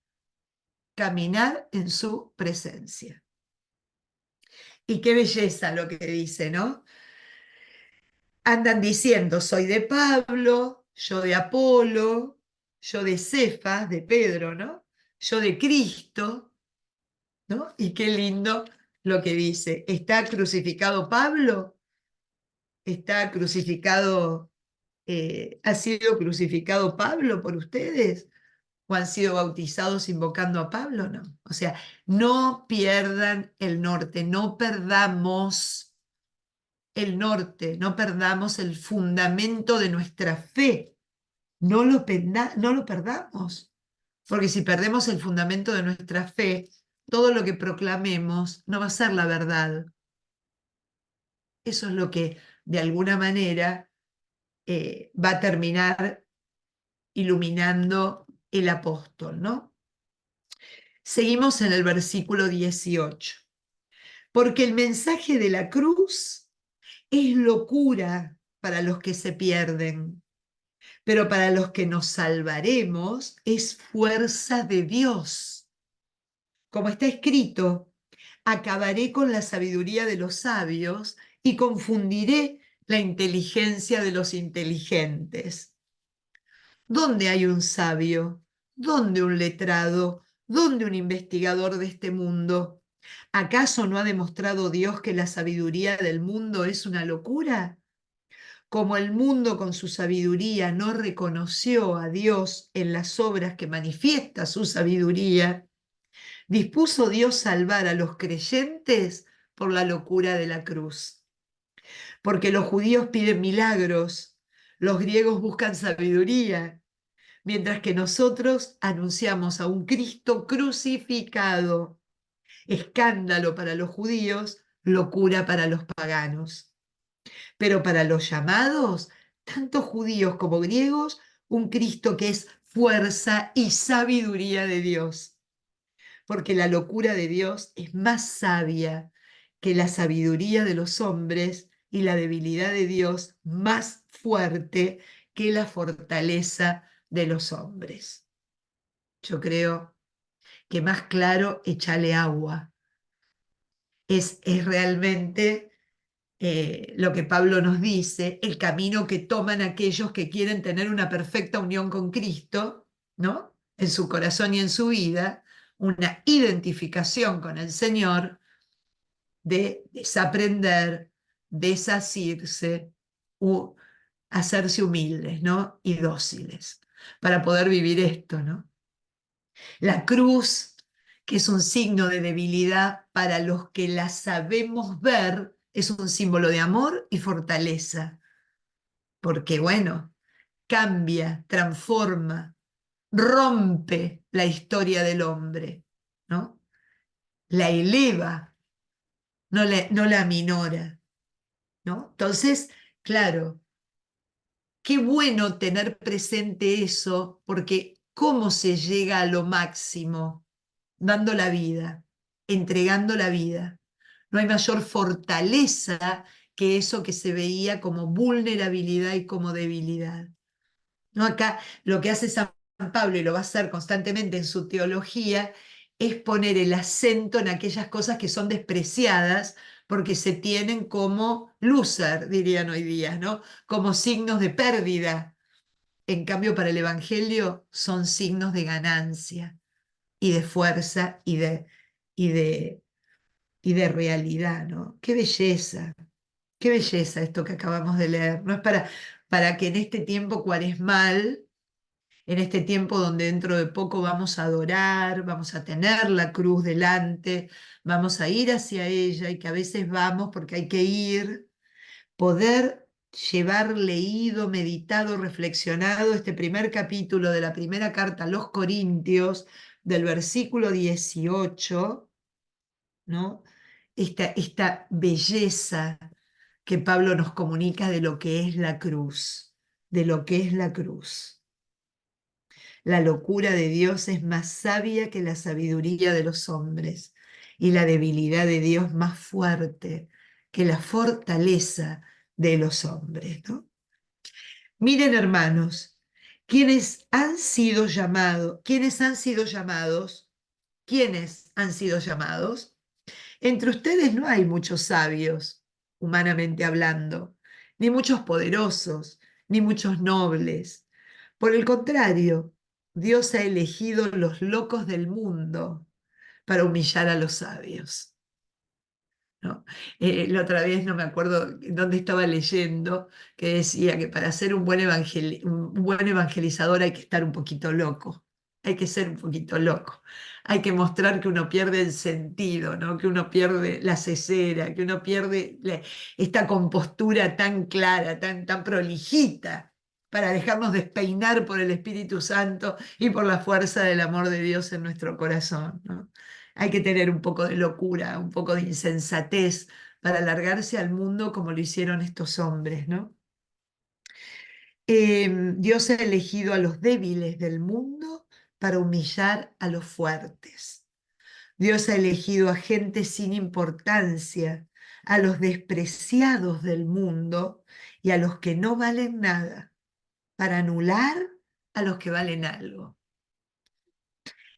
Caminar en su presencia. Y qué belleza lo que dice, ¿no? Andan diciendo, soy de Pablo, yo de Apolo, yo de Cefas, de Pedro, ¿no? Yo de Cristo, ¿no? Y qué lindo lo que dice. ¿Está crucificado Pablo? ¿Está crucificado, ha sido crucificado Pablo por ustedes? ¿O han sido bautizados invocando a Pablo? No. O sea, no pierdan el norte, no perdamos el norte, no perdamos el fundamento de nuestra fe, no lo perdamos, porque si perdemos el fundamento de nuestra fe, todo lo que proclamemos no va a ser la verdad. Eso es lo que de alguna manera va a terminar iluminando el apóstol, ¿no? Seguimos en el versículo 18. Porque el mensaje de la cruz es locura para los que se pierden, pero para los que nos salvaremos es fuerza de Dios. Como está escrito, acabaré con la sabiduría de los sabios y confundiré la inteligencia de los inteligentes. ¿Dónde hay un sabio? ¿Dónde un letrado? ¿Dónde un investigador de este mundo? ¿Acaso no ha demostrado Dios que la sabiduría del mundo es una locura? Como el mundo con su sabiduría no reconoció a Dios en las obras que manifiesta su sabiduría, dispuso Dios salvar a los creyentes por la locura de la cruz. Porque los judíos piden milagros, los griegos buscan sabiduría, mientras que nosotros anunciamos a un Cristo crucificado, escándalo para los judíos, locura para los paganos. Pero para los llamados, tanto judíos como griegos, un Cristo que es fuerza y sabiduría de Dios. Porque la locura de Dios es más sabia que la sabiduría de los hombres y la debilidad de Dios más fuerte que la fortaleza de los hombres. Yo creo que más claro, échale agua. Es realmente lo que Pablo nos dice, el camino que toman aquellos que quieren tener una perfecta unión con Cristo, ¿no? En su corazón y en su vida, una identificación con el Señor, de desaprender, desasirse, hacerse humildes, ¿no? Y dóciles, para poder vivir esto, ¿no? La cruz, que es un signo de debilidad para los que la sabemos ver, es un símbolo de amor y fortaleza, porque bueno, cambia, transforma, rompe la historia del hombre, ¿no? La eleva, no la aminora, ¿no? Entonces, claro, qué bueno tener presente eso, porque ¿cómo se llega a lo máximo? Dando la vida, entregando la vida. No hay mayor fortaleza que eso que se veía como vulnerabilidad y como debilidad. ¿No? Acá lo que hace San Pablo, y lo va a hacer constantemente en su teología, es poner el acento en aquellas cosas que son despreciadas porque se tienen como loser, dirían hoy día, ¿no? Como signos de pérdida. En cambio, para el Evangelio son signos de ganancia y de fuerza y de, y de realidad, ¿no? Qué belleza esto que acabamos de leer. No es para que en este tiempo cuaresmal, en este tiempo donde dentro de poco vamos a adorar, vamos a tener la cruz delante, vamos a ir hacia ella y que a veces vamos porque hay que ir, poder llevar leído, meditado, reflexionado este primer capítulo de la primera carta a los Corintios, del versículo 18, ¿no? Esta belleza que Pablo nos comunica de lo que es la cruz, de lo que es la cruz. La locura de Dios es más sabia que la sabiduría de los hombres y la debilidad de Dios más fuerte que la fortaleza de los hombres, ¿no? Miren, hermanos, quienes han sido llamados, quienes han sido llamados, entre ustedes no hay muchos sabios, humanamente hablando, ni muchos poderosos, ni muchos nobles. Por el contrario, Dios ha elegido los locos del mundo para humillar a los sabios, ¿no? La otra vez no me acuerdo dónde estaba leyendo que decía que para ser un buen evangelizador hay que estar un poquito loco, hay que ser un poquito loco, hay que mostrar que uno pierde el sentido, ¿no? Que uno pierde la cesera, que uno pierde esta compostura tan clara, tan prolijita, para dejarnos despeinar por el Espíritu Santo y por la fuerza del amor de Dios en nuestro corazón, ¿no? Hay que tener un poco de locura, un poco de insensatez para largarse al mundo como lo hicieron estos hombres, ¿no? Dios ha elegido a los débiles del mundo para humillar a los fuertes. Dios ha elegido a gente sin importancia, a los despreciados del mundo y a los que no valen nada, para anular a los que valen algo.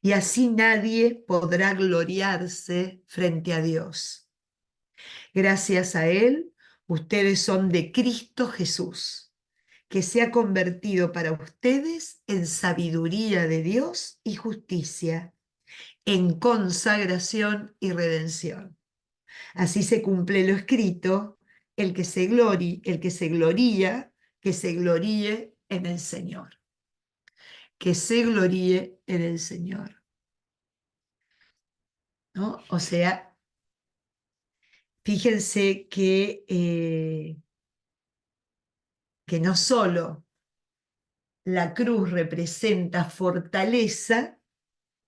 Y así nadie podrá gloriarse frente a Dios. Gracias a Él, ustedes son de Cristo Jesús, que se ha convertido para ustedes en sabiduría de Dios y justicia, en consagración y redención. Así se cumple lo escrito: el que se gloría, que se gloríe en el Señor. Que se gloríe en el Señor, ¿no? O sea, fíjense que no solo la cruz representa fortaleza,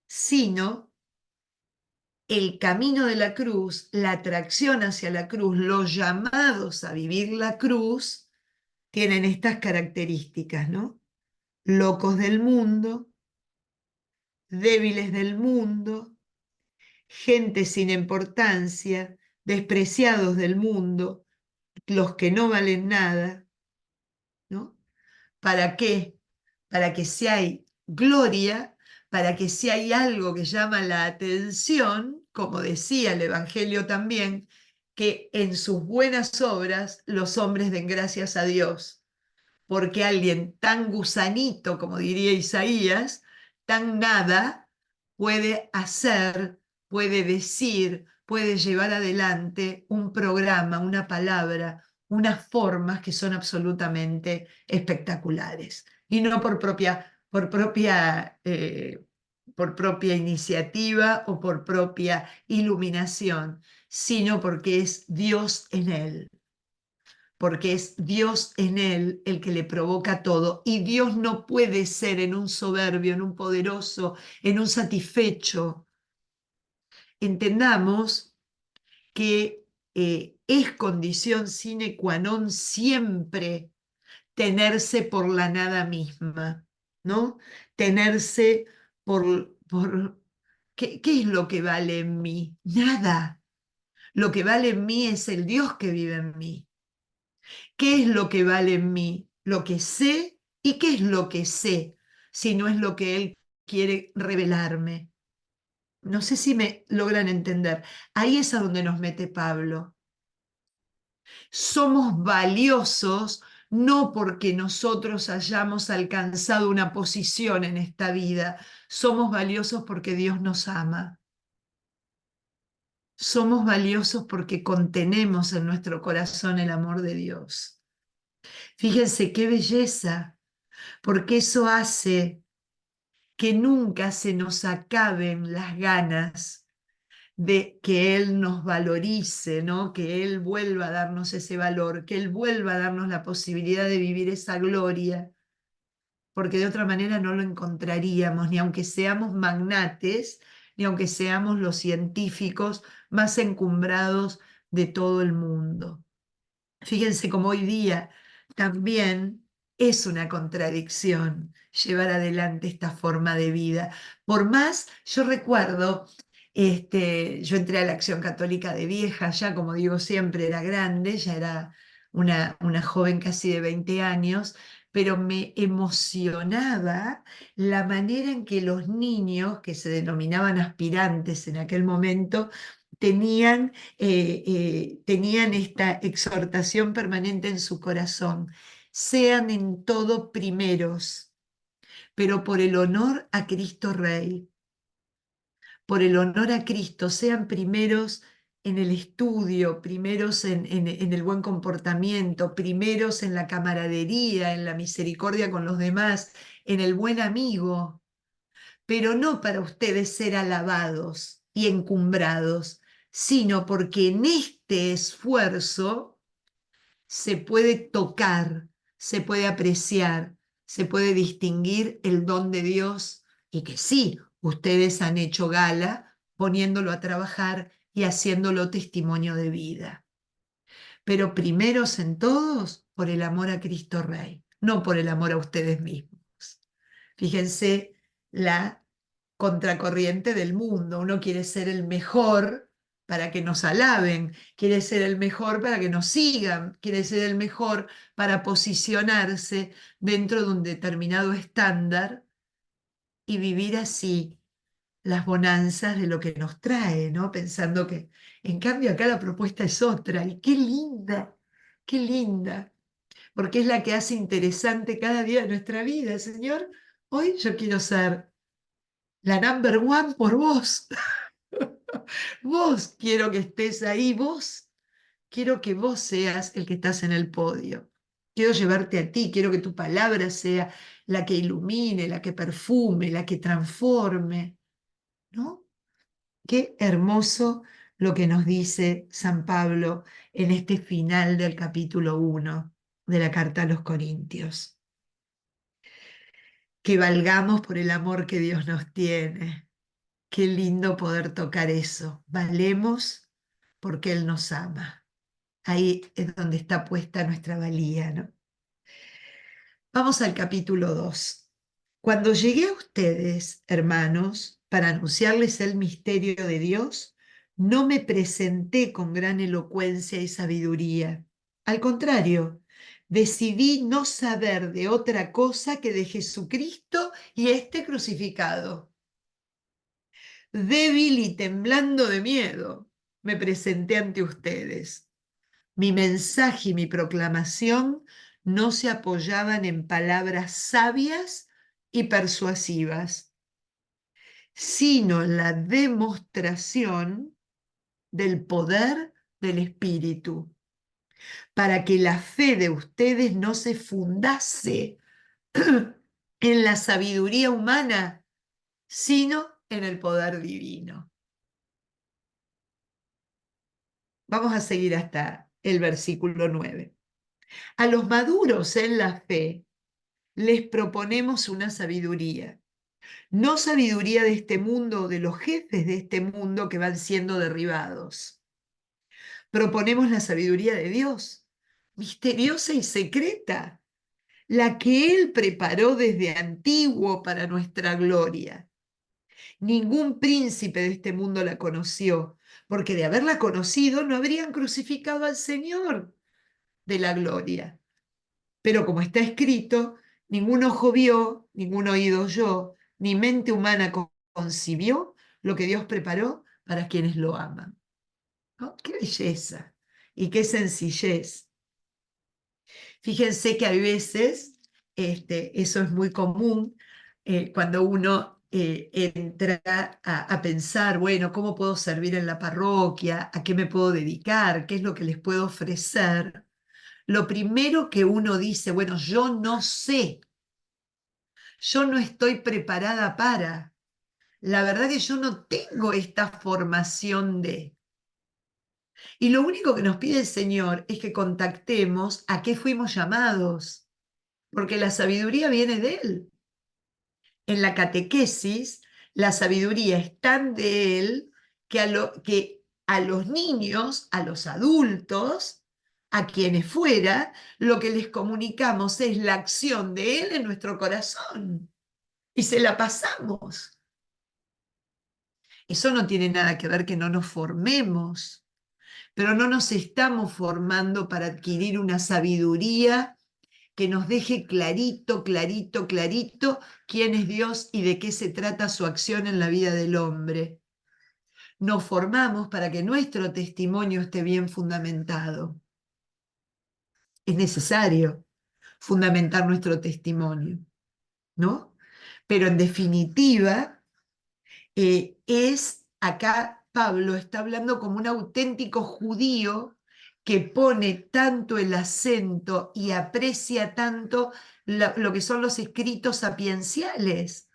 sino el camino de la cruz, la atracción hacia la cruz, los llamados a vivir la cruz, tienen estas características, ¿no? Locos del mundo, débiles del mundo, gente sin importancia, despreciados del mundo, los que no valen nada, ¿no? ¿Para qué? Para que si hay gloria, para que si hay algo que llama la atención, como decía el Evangelio también, que en sus buenas obras los hombres den gracias a Dios, porque alguien tan gusanito, como diría Isaías, tan nada, puede hacer, puede decir, puede llevar adelante un programa, una palabra, unas formas que son absolutamente espectaculares. Y no por propia iniciativa o por propia iluminación, sino porque es Dios en él, porque es Dios en él el que le provoca todo. Y Dios no puede ser en un soberbio, en un poderoso, en un satisfecho. Entendamos que es condición sine qua non siempre tenerse por la nada misma, ¿no? Tenerse por ¿qué es lo que vale en mí? Nada. Lo que vale en mí es el Dios que vive en mí. ¿Qué es lo que vale en mí? Lo que sé. ¿Y qué es lo que sé? Si no es lo que Él quiere revelarme. No sé si me logran entender. Ahí es a donde nos mete Pablo. Somos valiosos no porque nosotros hayamos alcanzado una posición en esta vida. Somos valiosos porque Dios nos ama. Somos valiosos porque contenemos en nuestro corazón el amor de Dios. Fíjense qué belleza, porque eso hace que nunca se nos acaben las ganas de que Él nos valorice, ¿no? Que Él vuelva a darnos ese valor, que Él vuelva a darnos la posibilidad de vivir esa gloria, porque de otra manera no lo encontraríamos, ni aunque seamos magnates, ni aunque seamos los científicos más encumbrados de todo el mundo. Fíjense cómo hoy día también es una contradicción llevar adelante esta forma de vida. Por más, yo recuerdo, yo entré a la Acción Católica de vieja, ya como digo siempre, era grande, ya era una joven casi de 20 años, pero me emocionaba la manera en que los niños, que se denominaban aspirantes en aquel momento, tenían esta exhortación permanente en su corazón. Sean en todo primeros, pero por el honor a Cristo Rey, por el honor a Cristo, sean primeros en el estudio, primeros en el buen comportamiento, primeros en la camaradería, en la misericordia con los demás, en el buen amigo, pero no para ustedes ser alabados y encumbrados, sino porque en este esfuerzo se puede tocar, se puede apreciar, se puede distinguir el don de Dios y que sí, ustedes han hecho gala poniéndolo a trabajar y haciéndolo testimonio de vida. Pero primeros en todos por el amor a Cristo Rey, no por el amor a ustedes mismos. Fíjense la contracorriente del mundo. Uno quiere ser el mejor para que nos alaben, quiere ser el mejor para que nos sigan, quiere ser el mejor para posicionarse dentro de un determinado estándar y vivir así las bonanzas de lo que nos trae, ¿no? Pensando que, en cambio, acá la propuesta es otra, y qué linda, porque es la que hace interesante cada día de nuestra vida, Señor. Hoy yo quiero ser la number one por vos. Vos quiero que estés ahí, vos quiero que vos seas el que estás en el podio. Quiero llevarte a ti, quiero que tu palabra sea la que ilumine, la que perfume, la que transforme, ¿no? Qué hermoso lo que nos dice San Pablo en este final del capítulo 1 de la carta a los Corintios. Que valgamos por el amor que Dios nos tiene. Qué lindo poder tocar eso. Valemos porque Él nos ama. Ahí es donde está puesta nuestra valía, ¿no? Vamos al capítulo 2. Cuando llegué a ustedes, hermanos, para anunciarles el misterio de Dios, no me presenté con gran elocuencia y sabiduría. Al contrario, decidí no saber de otra cosa que de Jesucristo y este crucificado. Débil y temblando de miedo, me presenté ante ustedes. Mi mensaje y mi proclamación no se apoyaban en palabras sabias y persuasivas, sino en la demostración del poder del Espíritu, para que la fe de ustedes no se fundase en la sabiduría humana, sino en el poder divino. Vamos a seguir hasta el versículo 9. A los maduros en la fe les proponemos una sabiduría, no sabiduría de este mundo o de los jefes de este mundo que van siendo derribados. Proponemos la sabiduría de Dios, misteriosa y secreta, la que Él preparó desde antiguo para nuestra gloria. Ningún príncipe de este mundo la conoció, porque de haberla conocido no habrían crucificado al Señor de la gloria. Pero como está escrito, ningún ojo vio, ningún oído oyó, ni mente humana concibió lo que Dios preparó para quienes lo aman. ¿No? Qué belleza y qué sencillez. Fíjense que a veces, eso es muy común, cuando uno entra a pensar, bueno, ¿cómo puedo servir en la parroquia? ¿A qué me puedo dedicar? ¿Qué es lo que les puedo ofrecer? Lo primero que uno dice, bueno, yo no sé, yo no estoy preparada para. La verdad que yo no tengo esta formación de. Y lo único que nos pide el Señor es que contactemos a qué fuimos llamados, porque la sabiduría viene de Él. En la catequesis, la sabiduría es tan de Él que a los niños, a los adultos, a quienes fuera, lo que les comunicamos es la acción de Él en nuestro corazón y se la pasamos. Eso no tiene nada que ver que no nos formemos, pero no nos estamos formando para adquirir una sabiduría que nos deje clarito, clarito, clarito quién es Dios y de qué se trata su acción en la vida del hombre. Nos formamos para que nuestro testimonio esté bien fundamentado. Es necesario fundamentar nuestro testimonio, ¿no? Pero en definitiva, acá Pablo está hablando como un auténtico judío que pone tanto el acento y aprecia tanto lo que son los escritos sapienciales,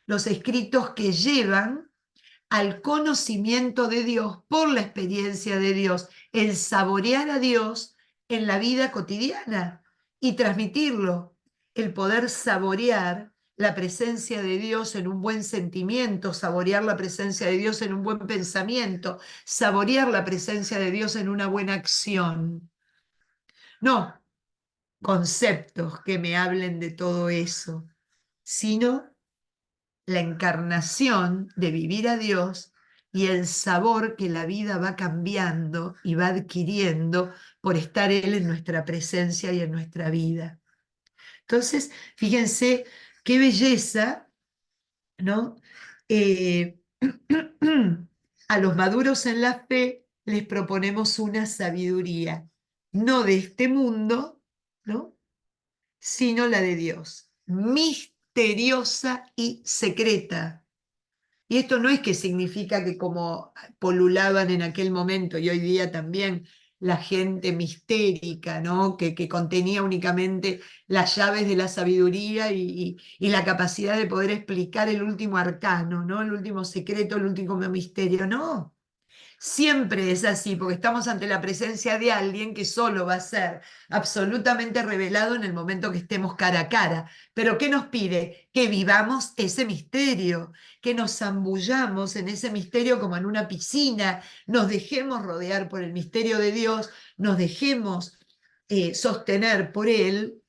los escritos que llevan al conocimiento de Dios por la experiencia de Dios, el saborear a Dios en la vida cotidiana y transmitirlo, el poder saborear la presencia de Dios en un buen sentimiento, saborear la presencia de Dios en un buen pensamiento, saborear la presencia de Dios en una buena acción. No conceptos que me hablen de todo eso, sino la encarnación de vivir a Dios y el sabor que la vida va cambiando y va adquiriendo por estar Él en nuestra presencia y en nuestra vida. Entonces, fíjense qué belleza, ¿no? Eh, a los maduros en la fe les proponemos una sabiduría, no de este mundo, ¿no? Sino la de Dios, misteriosa y secreta. Y esto no es que significa que como polulaban en aquel momento y hoy día también la gente mistérica, ¿no? Que contenía únicamente las llaves de la sabiduría y la capacidad de poder explicar el último arcano, ¿no? El último secreto, el último misterio. No, siempre es así, porque estamos ante la presencia de alguien que solo va a ser absolutamente revelado en el momento que estemos cara a cara. Pero ¿qué nos pide? Que vivamos ese misterio, que nos zambullamos en ese misterio como en una piscina, nos dejemos rodear por el misterio de Dios, nos dejemos sostener por Él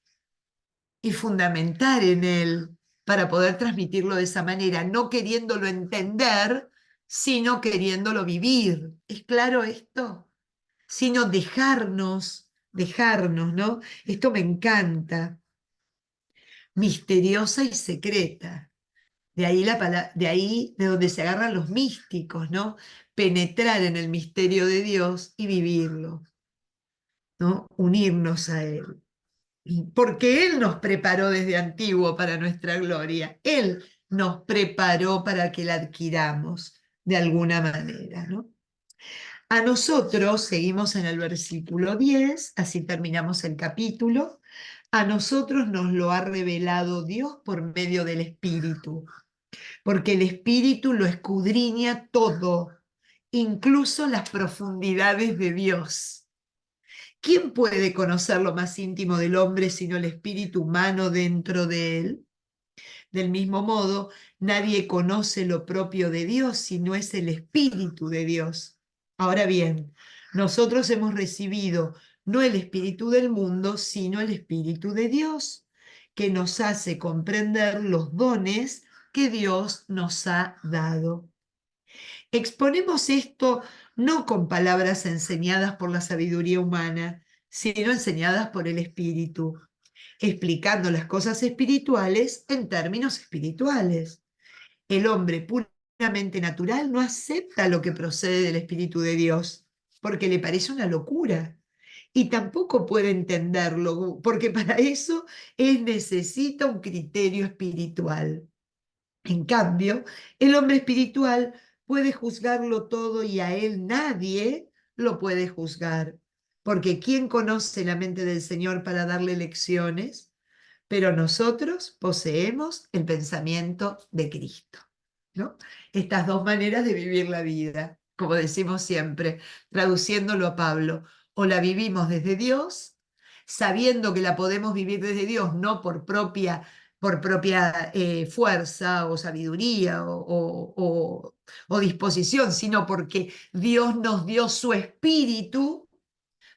y fundamentar en Él para poder transmitirlo de esa manera, no queriéndolo entender, sino queriéndolo vivir. ¿Es claro esto? Sino dejarnos, ¿no? Esto me encanta. Misteriosa y secreta. De ahí, de ahí de donde se agarran los místicos, ¿no? Penetrar en el misterio de Dios y vivirlo, ¿no? Unirnos a Él. Porque Él nos preparó desde antiguo para nuestra gloria. Él nos preparó para que la adquiramos de alguna manera, ¿no? A nosotros, seguimos en el versículo 10, así terminamos el capítulo, a nosotros nos lo ha revelado Dios por medio del Espíritu, porque el Espíritu lo escudriña todo, incluso las profundidades de Dios. ¿Quién puede conocer lo más íntimo del hombre sino el espíritu humano dentro de él? Del mismo modo, nadie conoce lo propio de Dios si no es el Espíritu de Dios. Ahora bien, nosotros hemos recibido no el espíritu del mundo, sino el Espíritu de Dios, que nos hace comprender los dones que Dios nos ha dado. Exponemos esto no con palabras enseñadas por la sabiduría humana, sino enseñadas por el Espíritu, explicando las cosas espirituales en términos espirituales. El hombre puramente natural no acepta lo que procede del Espíritu de Dios, porque le parece una locura. Y tampoco puede entenderlo, porque para eso él necesita un criterio espiritual. En cambio, el hombre espiritual puede juzgarlo todo y a él nadie lo puede juzgar, porque ¿quién conoce la mente del Señor para darle lecciones? Pero nosotros poseemos el pensamiento de Cristo, ¿no? Estas dos maneras de vivir la vida, como decimos siempre, traduciéndolo a Pablo, o la vivimos desde Dios, sabiendo que la podemos vivir desde Dios, no por propia fuerza o sabiduría o disposición, sino porque Dios nos dio su espíritu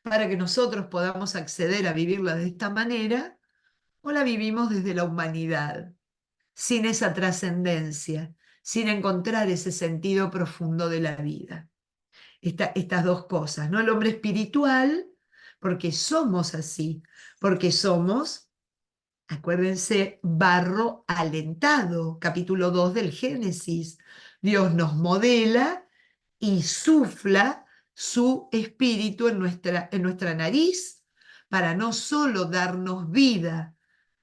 para que nosotros podamos acceder a vivirla de esta manera, o la vivimos desde la humanidad, sin esa trascendencia, sin encontrar ese sentido profundo de la vida. Estas dos cosas, ¿no? El hombre espiritual, porque somos así, porque somos, acuérdense, barro alentado, capítulo 2 del Génesis. Dios nos modela y sufla su espíritu en nuestra nariz para no solo darnos vida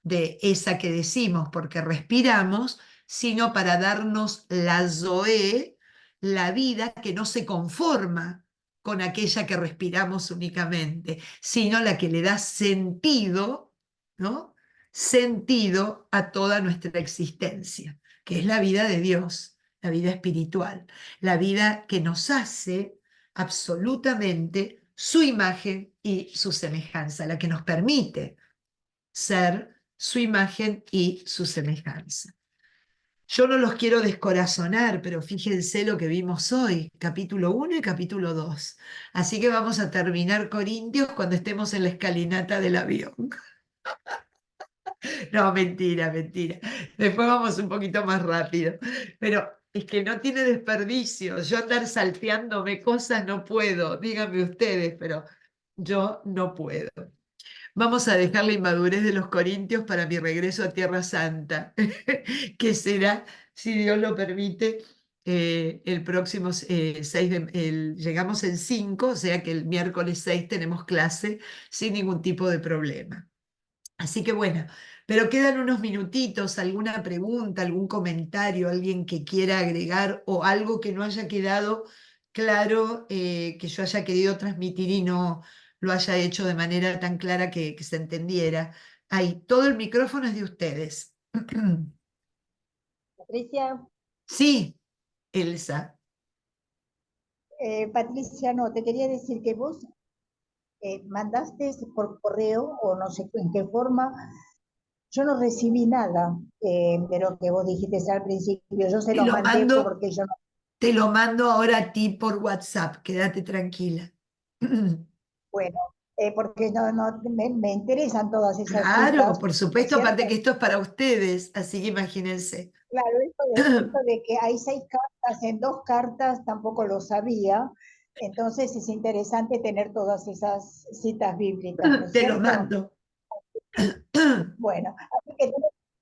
de esa que decimos porque respiramos, sino para darnos la Zoé, la vida que no se conforma con aquella que respiramos únicamente, sino la que le da sentido, ¿no? Sentido a toda nuestra existencia, que es la vida de Dios, la vida espiritual, la vida que nos hace absolutamente su imagen y su semejanza, la que nos permite ser su imagen y su semejanza. Yo no los quiero descorazonar, pero fíjense lo que vimos hoy, capítulo 1 y capítulo 2. Así que vamos a terminar Corintios cuando estemos en la escalinata del avión. No, mentira, mentira. Después vamos un poquito más rápido. Pero es que no tiene desperdicio. Yo andar salteándome cosas no puedo. Díganme ustedes, pero yo no puedo. Vamos a dejar la inmadurez de los corintios para mi regreso a Tierra Santa, que será, si Dios lo permite, el próximo 6 llegamos en 5, o sea que el miércoles 6 tenemos clase sin ningún tipo de problema. Así que bueno, pero quedan unos minutitos, alguna pregunta, algún comentario, alguien que quiera agregar o algo que no haya quedado claro que yo haya querido transmitir y no lo haya hecho de manera tan clara que se entendiera. Ahí, todo el micrófono es de ustedes. Patricia, Sí, Elsa. Patricia, no, te quería decir que vos mandaste por correo o no sé en qué forma, yo no recibí nada de lo que vos dijiste al principio, yo se Te los lo mandé mando, porque yo no, te lo mando ahora a ti por WhatsApp, quédate tranquila. bueno, porque me interesan todas esas Claro, citas, por ¿no es supuesto, cierto? aparte que esto es para ustedes, así que imagínense. Claro, esto de que hay 6 cartas en 2 cartas tampoco lo sabía, entonces es interesante tener todas esas citas bíblicas, ¿no es Te lo cierto? mando. Bueno, así que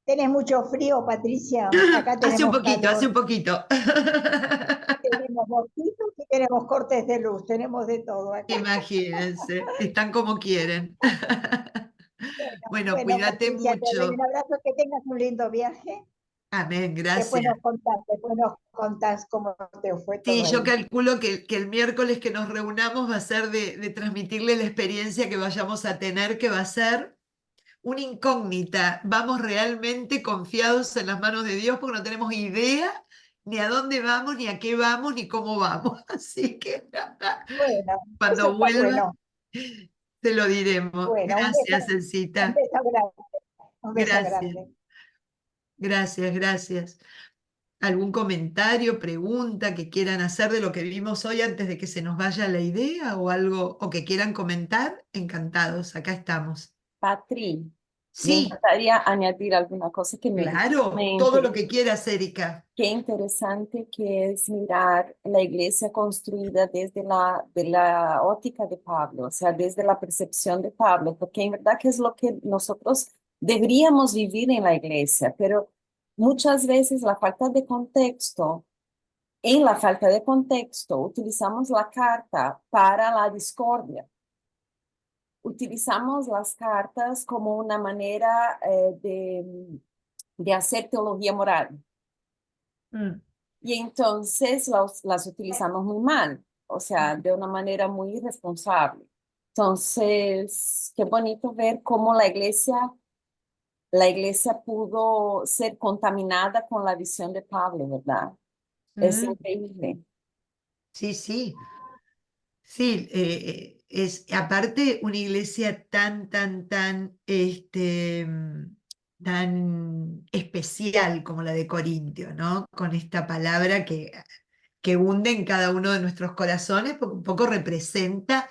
tenés mucho frío, Patricia. Acá Hace un tenemos poquito, hace calor, un poquito. tenemos mosquitos y tenemos cortes de luz, tenemos de todo acá. Imagínense, están como quieren. Bueno, Bueno, cuídate Patricia, te doy mucho. un abrazo, que tengas un lindo viaje. Amén, Después gracias. nos contás cómo te fue Sí, todo yo ahí. calculo que el miércoles que nos reunamos va a ser de transmitirle la experiencia que vayamos a tener, que va a ser una incógnita. Vamos realmente confiados en las manos de Dios porque no tenemos idea ni a dónde vamos, ni a qué vamos, ni cómo vamos. Así que Bueno, eso cuando está vuelva, bueno. te lo diremos. Bueno, Gracias, un Elsita. beso grande, un beso Gracias, grande. gracias, gracias. ¿Algún comentario, pregunta que quieran hacer de lo que vimos hoy antes de que se nos vaya la idea o algo, o que quieran comentar? Encantados, acá estamos. Patri, me Sí, encantaría añadir alguna cosa que me gustó. claro, todo lo que quieras, Erika. Qué interesante que es mirar la iglesia construida desde de la óptica de Pablo, o sea, desde la percepción de Pablo, porque en verdad que es lo que nosotros deberíamos vivir en la iglesia, pero muchas veces en la falta de contexto, utilizamos la carta para la discordia. Utilizamos las cartas como una manera de hacer teología moral. Mm, Y entonces las utilizamos muy mal, o sea, de una manera muy irresponsable. Entonces, qué bonito ver cómo la iglesia pudo ser contaminada con la visión de Pablo, ¿verdad? Es mm, increíble. sí, sí, sí, es aparte una iglesia tan especial como la de Corintio, ¿no? Con esta palabra que hunde en cada uno de nuestros corazones, porque un poco representa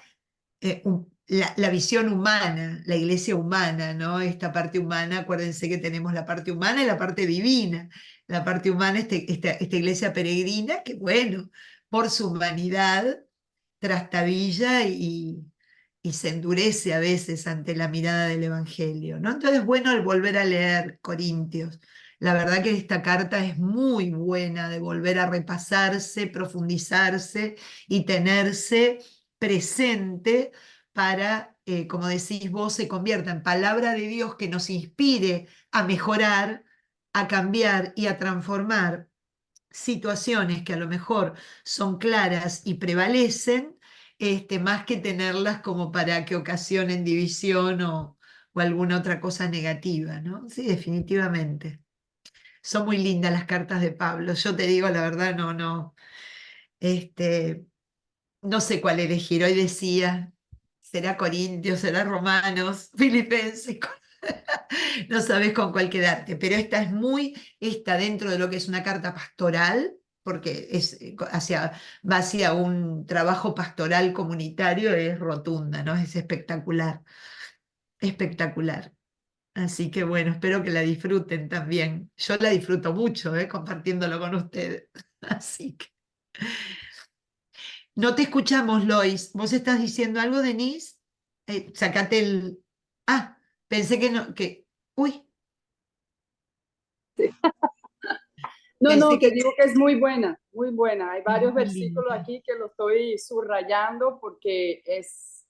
la visión humana, la iglesia humana, ¿no? Esta parte humana, acuérdense que tenemos la parte humana y la parte divina. La parte humana, esta iglesia peregrina, que bueno, por su humanidad, trastabilla y se endurece a veces ante la mirada del Evangelio, ¿no? Entonces, bueno, al volver a leer Corintios, la verdad que esta carta es muy buena de volver a repasarse, profundizarse y tenerse presente para, como decís vos, se convierta en palabra de Dios que nos inspire a mejorar, a cambiar y a transformar situaciones que a lo mejor son claras y prevalecen, más que tenerlas como para que ocasionen división o alguna otra cosa negativa, ¿no? Sí, definitivamente. Son muy lindas las cartas de Pablo. Yo te digo la verdad, este, no sé cuál elegir. Hoy decía, será Corintios, será Romanos, Filipenses. No sabes con cuál quedarte, pero esta dentro de lo que es una carta pastoral, porque va hacia un trabajo pastoral comunitario, es rotunda, ¿no? Es espectacular, espectacular. Así que bueno, espero que la disfruten también. Yo la disfruto mucho, compartiéndolo con ustedes. Así que no te escuchamos, Lois. ¿Vos estás diciendo algo, Denise? Sacate el... Ah, pensé que no, que... Uy, No, pensé no, te que... digo que es muy buena, muy buena. Hay Es varios muy versículos linda. aquí que lo estoy subrayando porque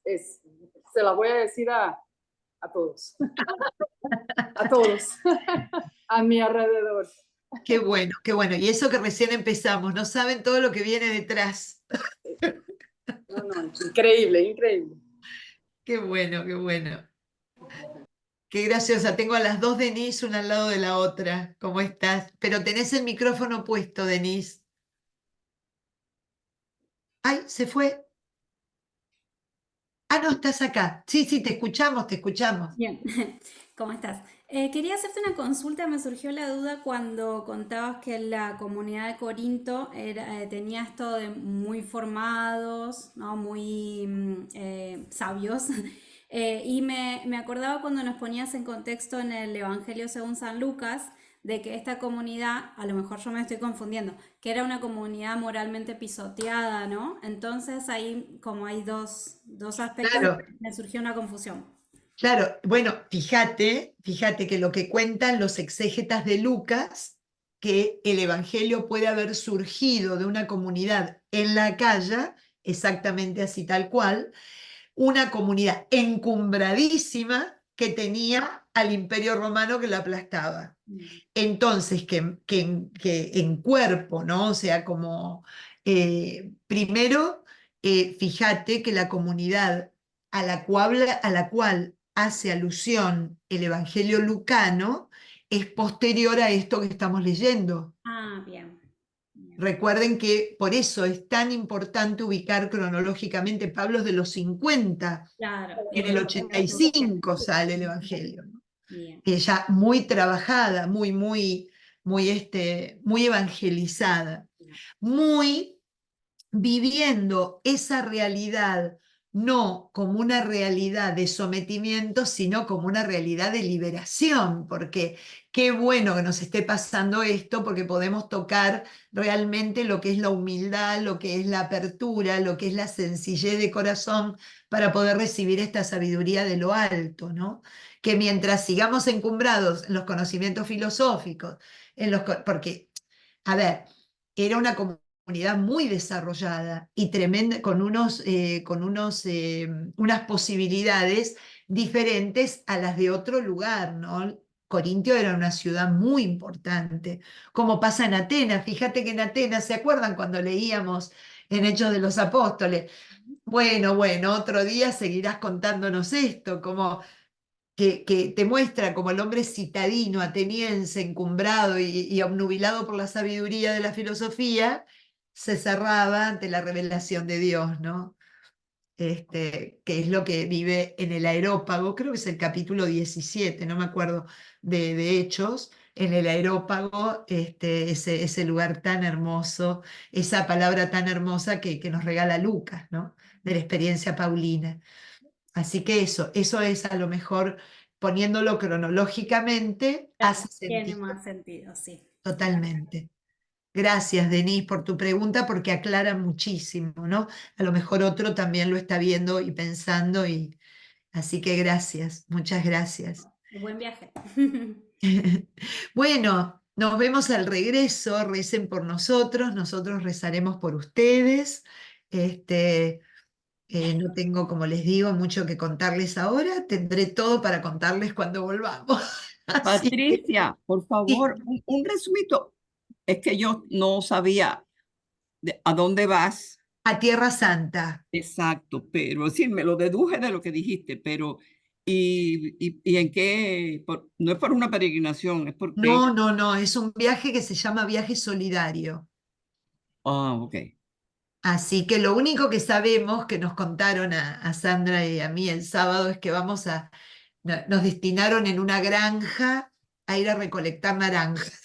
se la voy a decir a todos, a todos, a mi alrededor. Qué bueno, qué bueno. Y eso que recién empezamos, no saben todo lo que viene detrás. impresionante, increíble, increíble. Qué bueno, qué bueno. Qué graciosa. Tengo a las dos Denise, una al lado de la otra. ¿Cómo estás? Pero tenés el micrófono puesto, Denise. Ay, se fue. Ah, no, estás acá. Sí, sí, te escuchamos, te escuchamos. Bien, ¿cómo estás? Quería hacerte una consulta, me surgió la duda cuando contabas que la comunidad de Corinto tenía esto de muy formados, ¿no? Muy sabios. Y me acordaba cuando nos ponías en contexto en el Evangelio según San Lucas, de que esta comunidad, a lo mejor yo me estoy confundiendo, que era una comunidad moralmente pisoteada, ¿no? Entonces ahí como hay dos aspectos, Claro, me surgió una confusión. claro. Bueno, fíjate que lo que cuentan los exégetas de Lucas, que el Evangelio puede haber surgido de una comunidad en la calle, exactamente así tal cual, una comunidad encumbradísima que tenía al Imperio Romano que la aplastaba. Entonces, que en cuerpo, ¿no? O sea, como primero, fíjate que la comunidad a la cual hace alusión el Evangelio lucano es posterior a esto que estamos leyendo. Ah, bien. Bien. Recuerden que por eso es tan importante ubicar cronológicamente. Pablo es de los 50, Claro, en el 85 sale el Evangelio, ¿no? bien. Ya muy trabajada, muy evangelizada, muy viviendo esa realidad no como una realidad de sometimiento, sino como una realidad de liberación, porque qué bueno que nos esté pasando esto, porque podemos tocar realmente lo que es la humildad, lo que es la apertura, lo que es la sencillez de corazón para poder recibir esta sabiduría de lo alto, ¿no? Que mientras sigamos encumbrados en los conocimientos filosóficos, porque, a ver, era una comunidad muy desarrollada y tremenda, unas posibilidades diferentes a las de otro lugar, ¿no? Corintio era una ciudad muy importante, como pasa en Atenas. Fíjate que en Atenas, ¿se acuerdan cuando leíamos en Hechos de los Apóstoles? Bueno, otro día seguirás contándonos esto, como que te muestra como el hombre citadino, ateniense, encumbrado y obnubilado por la sabiduría de la filosofía, se cerraba ante la revelación de Dios, ¿no? Que es lo que vive en el Areópago, creo que es el capítulo 17, no me acuerdo, de Hechos, en el Areópago, ese lugar tan hermoso, esa palabra tan hermosa que nos regala Lucas, ¿no? De la experiencia paulina. Así que eso es a lo mejor, poniéndolo cronológicamente, Claro, hace tiene sentido más sentido, sí. totalmente. Gracias, Denise, por tu pregunta, porque aclara muchísimo, ¿no? A lo mejor otro también lo está viendo y pensando, y así que gracias, muchas gracias. Buen viaje. Bueno, nos vemos al regreso, recen por nosotros, nosotros rezaremos por ustedes. Este, no tengo, como les digo, mucho que contarles ahora, tendré todo para contarles cuando volvamos. Así que Patricia, por sí, favor, un resumito. Es que yo no sabía a dónde vas a Tierra Santa. exacto, pero sí, me lo deduje de lo que dijiste, pero ¿y en qué? No es por una peregrinación, es porque... No, es un viaje que se llama viaje solidario. Ah, ok. Así que lo único que sabemos, que nos contaron a Sandra y a mí el sábado, es que nos destinaron en una granja a ir a recolectar naranjas.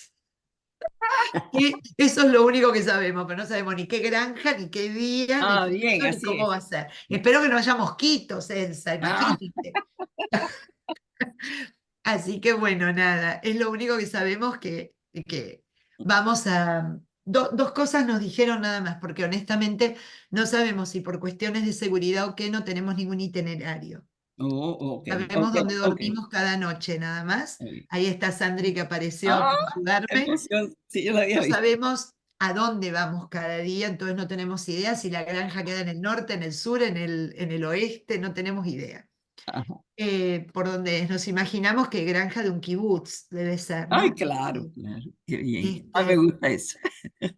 Y eso es lo único que sabemos, pero no sabemos ni qué granja, ni qué día, ni Ah, bien, cuándo, ni así cómo es. va a ser. Espero que no haya mosquitos, Elsa, Ah, imagínate. Así que bueno, nada, es lo único que sabemos que vamos a... dos cosas nos dijeron nada más, porque honestamente no sabemos si por cuestiones de seguridad o qué no tenemos ningún itinerario. oh, ok, Sabemos ok, dónde ok. dormimos cada noche, nada más. Está bien. Ahí está Sandri que apareció Ah, para qué ayudarme. emoción. Sí, yo lo había No visto. sabemos a dónde vamos cada día, entonces no tenemos idea si la granja queda en el norte, en el sur, en el oeste, no tenemos idea. Ajá. Por donde nos imaginamos que granja de un kibutz debe ser, ¿no? Ay, claro, claro. Qué bien. A mí me Este, gusta eso.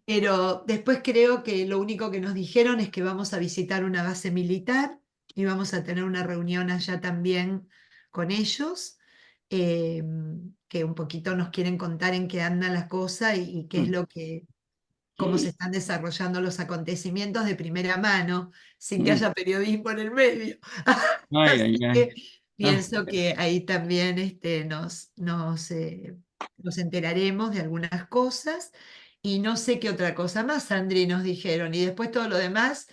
pero después creo que lo único que nos dijeron es que vamos a visitar una base militar y vamos a tener una reunión allá también con ellos, eh, que un poquito nos quieren contar en qué anda la cosa y qué es lo que, cómo se están desarrollando los acontecimientos de primera mano, sin que Mm. haya periodismo en el medio. Ay, ay, Así ay. que Ah, pienso que ahí también nos enteraremos de algunas cosas y no sé qué otra cosa más, Sandri, nos dijeron. Y después todo lo demás,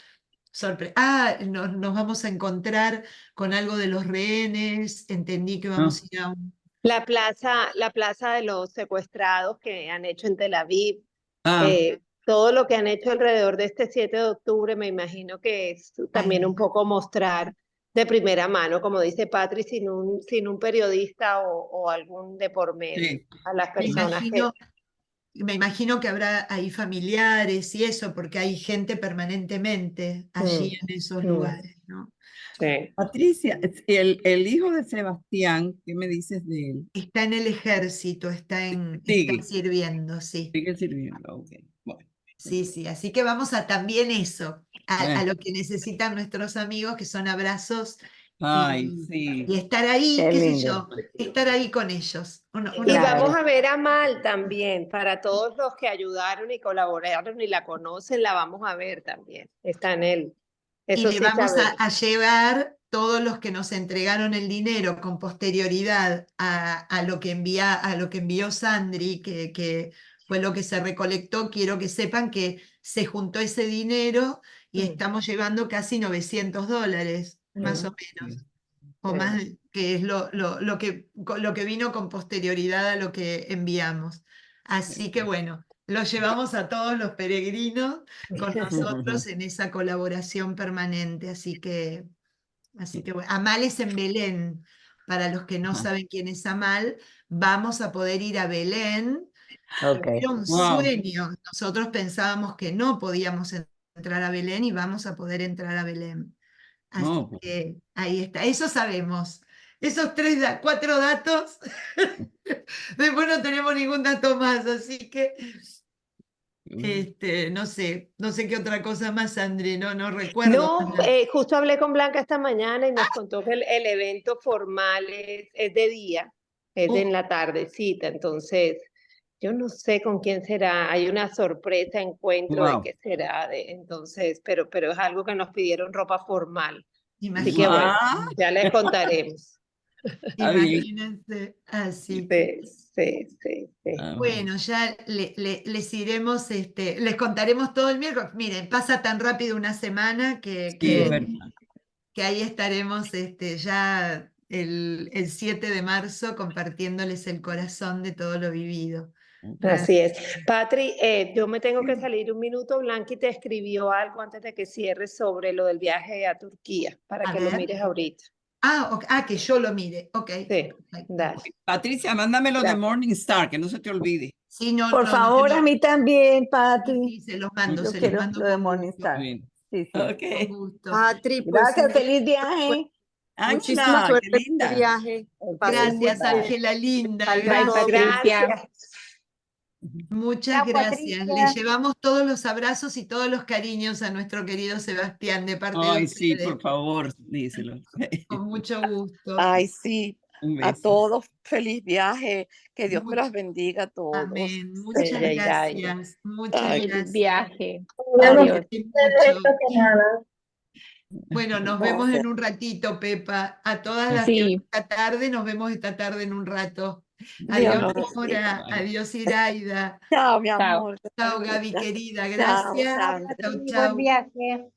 nos vamos a encontrar con algo de los rehenes, entendí que no. vamos a ir a un... La plaza de los secuestrados que han hecho en Tel Aviv, Ah, todo lo que han hecho alrededor de este 7 de octubre, me imagino que es también un Ay, poco mostrar de primera mano, como dice Patri, sin un periodista o algún de por medio, sí. a las me personas que... imagino, me imagino que habrá ahí familiares y eso, porque hay gente permanentemente allí en esos mm, lugares, ¿no? sí. Patricia, el hijo de Sebastián, ¿qué me dices de él? Está en el ejército, está Sigue, sirviendo, sí. sigue sirviendo. Ok, bueno. Sí, sí. Así que vamos a también eso, a Eh, lo que necesitan nuestros amigos, que son abrazos Ay, y sí. estar ahí, Qué qué sé lindo. yo, estar ahí con ellos. Y vamos Claro. a ver a Mal también, para todos los que ayudaron y colaboraron y la conocen, la vamos a ver también. Está en él. Y Eso le sí vamos sabemos. a llevar todos los que nos entregaron el dinero con posterioridad a lo que a lo que envió Sandri, que fue lo que se recolectó. Quiero que sepan que se juntó ese dinero y Mm, estamos llevando casi $900, más o mm, menos, o sí. más, que es lo que vino con posterioridad a lo que enviamos. Así que bueno, los llevamos a todos los peregrinos con nosotros en esa colaboración permanente. Así que bueno, Amal es en Belén. Para los que no Ajá. saben quién es Amal, vamos a poder ir a Belén. Ok. Era un Wow. sueño. Nosotros pensábamos que no podíamos entrar a Belén y vamos a poder entrar a Belén. Así No, pues, que ahí está. Eso sabemos. Esos 4 datos. Después no tenemos ningún dato más, así que no sé qué otra cosa más, André, no recuerdo No, más nada. justo hablé con Blanca esta mañana y nos contó que el evento formal es de día, es de en Oh, la tardecita, entonces yo no sé con quién será, hay una sorpresa, encuentro de wow. qué será, entonces, pero es algo que nos pidieron ropa formal, así que imagínense, bueno, Ah, ya les contaremos. está bien. imagínense. Así que, Sí, sí, sí, sí. Ah, bueno. bueno, ya les iremos, les contaremos todo el miércoles. Miren, pasa tan rápido una semana Sí, es verdad. que ahí estaremos ya el 7 de marzo compartiéndoles el corazón de todo lo vivido. Así es. Patri, yo me tengo que salir un minuto. Blanqui te escribió algo antes de que cierres sobre lo del viaje a Turquía, para A que lo ver. mires ahorita. Que yo lo mire. Ok. Sí, Perfecto. dale. Patricia, mándamelo de Gracias. Morning Star, que no se te olvide. Sí, no, Por no, favor, a mí también, sí, Patri. sí, se los mando, Yo se los quiero mando lo de con Morningstar. gusto. Bien. Sí, sí. Con Ok. gusto. Patri, pues Gracias, feliz viaje. muchísima Ángela, qué suerte en este linda. viaje. Ok, Pasen muy Gracias, bye. bien. Ángela linda. Saludos Bye, a todos. Patricia. Gracias. Muchas Chao, gracias. Le Patricia. llevamos todos los abrazos y todos los cariños a nuestro querido Sebastián de parte de Ay, sí, ustedes. por favor, díselo. Con mucho gusto. Ay, sí, Un a beso. todos feliz viaje, que Dios me Much- los bendiga a todos. Amén. Sí, Muchas Yairaya. gracias. Muchas Ay, Feliz gracias. viaje. Adiós. Cuídense mucho. Bueno, nos vemos gracias. en un ratito, Pepa. A todas las que Sí. ven esta tarde, nos vemos esta tarde en un rato. Dios Adiós, los bendiga. Nora. Bye. Adiós, Iraida. Chao, mi Chao. amor. Chao, Gaby, querida. Chao, Gracias. chao. Chau, Buen chau. viaje.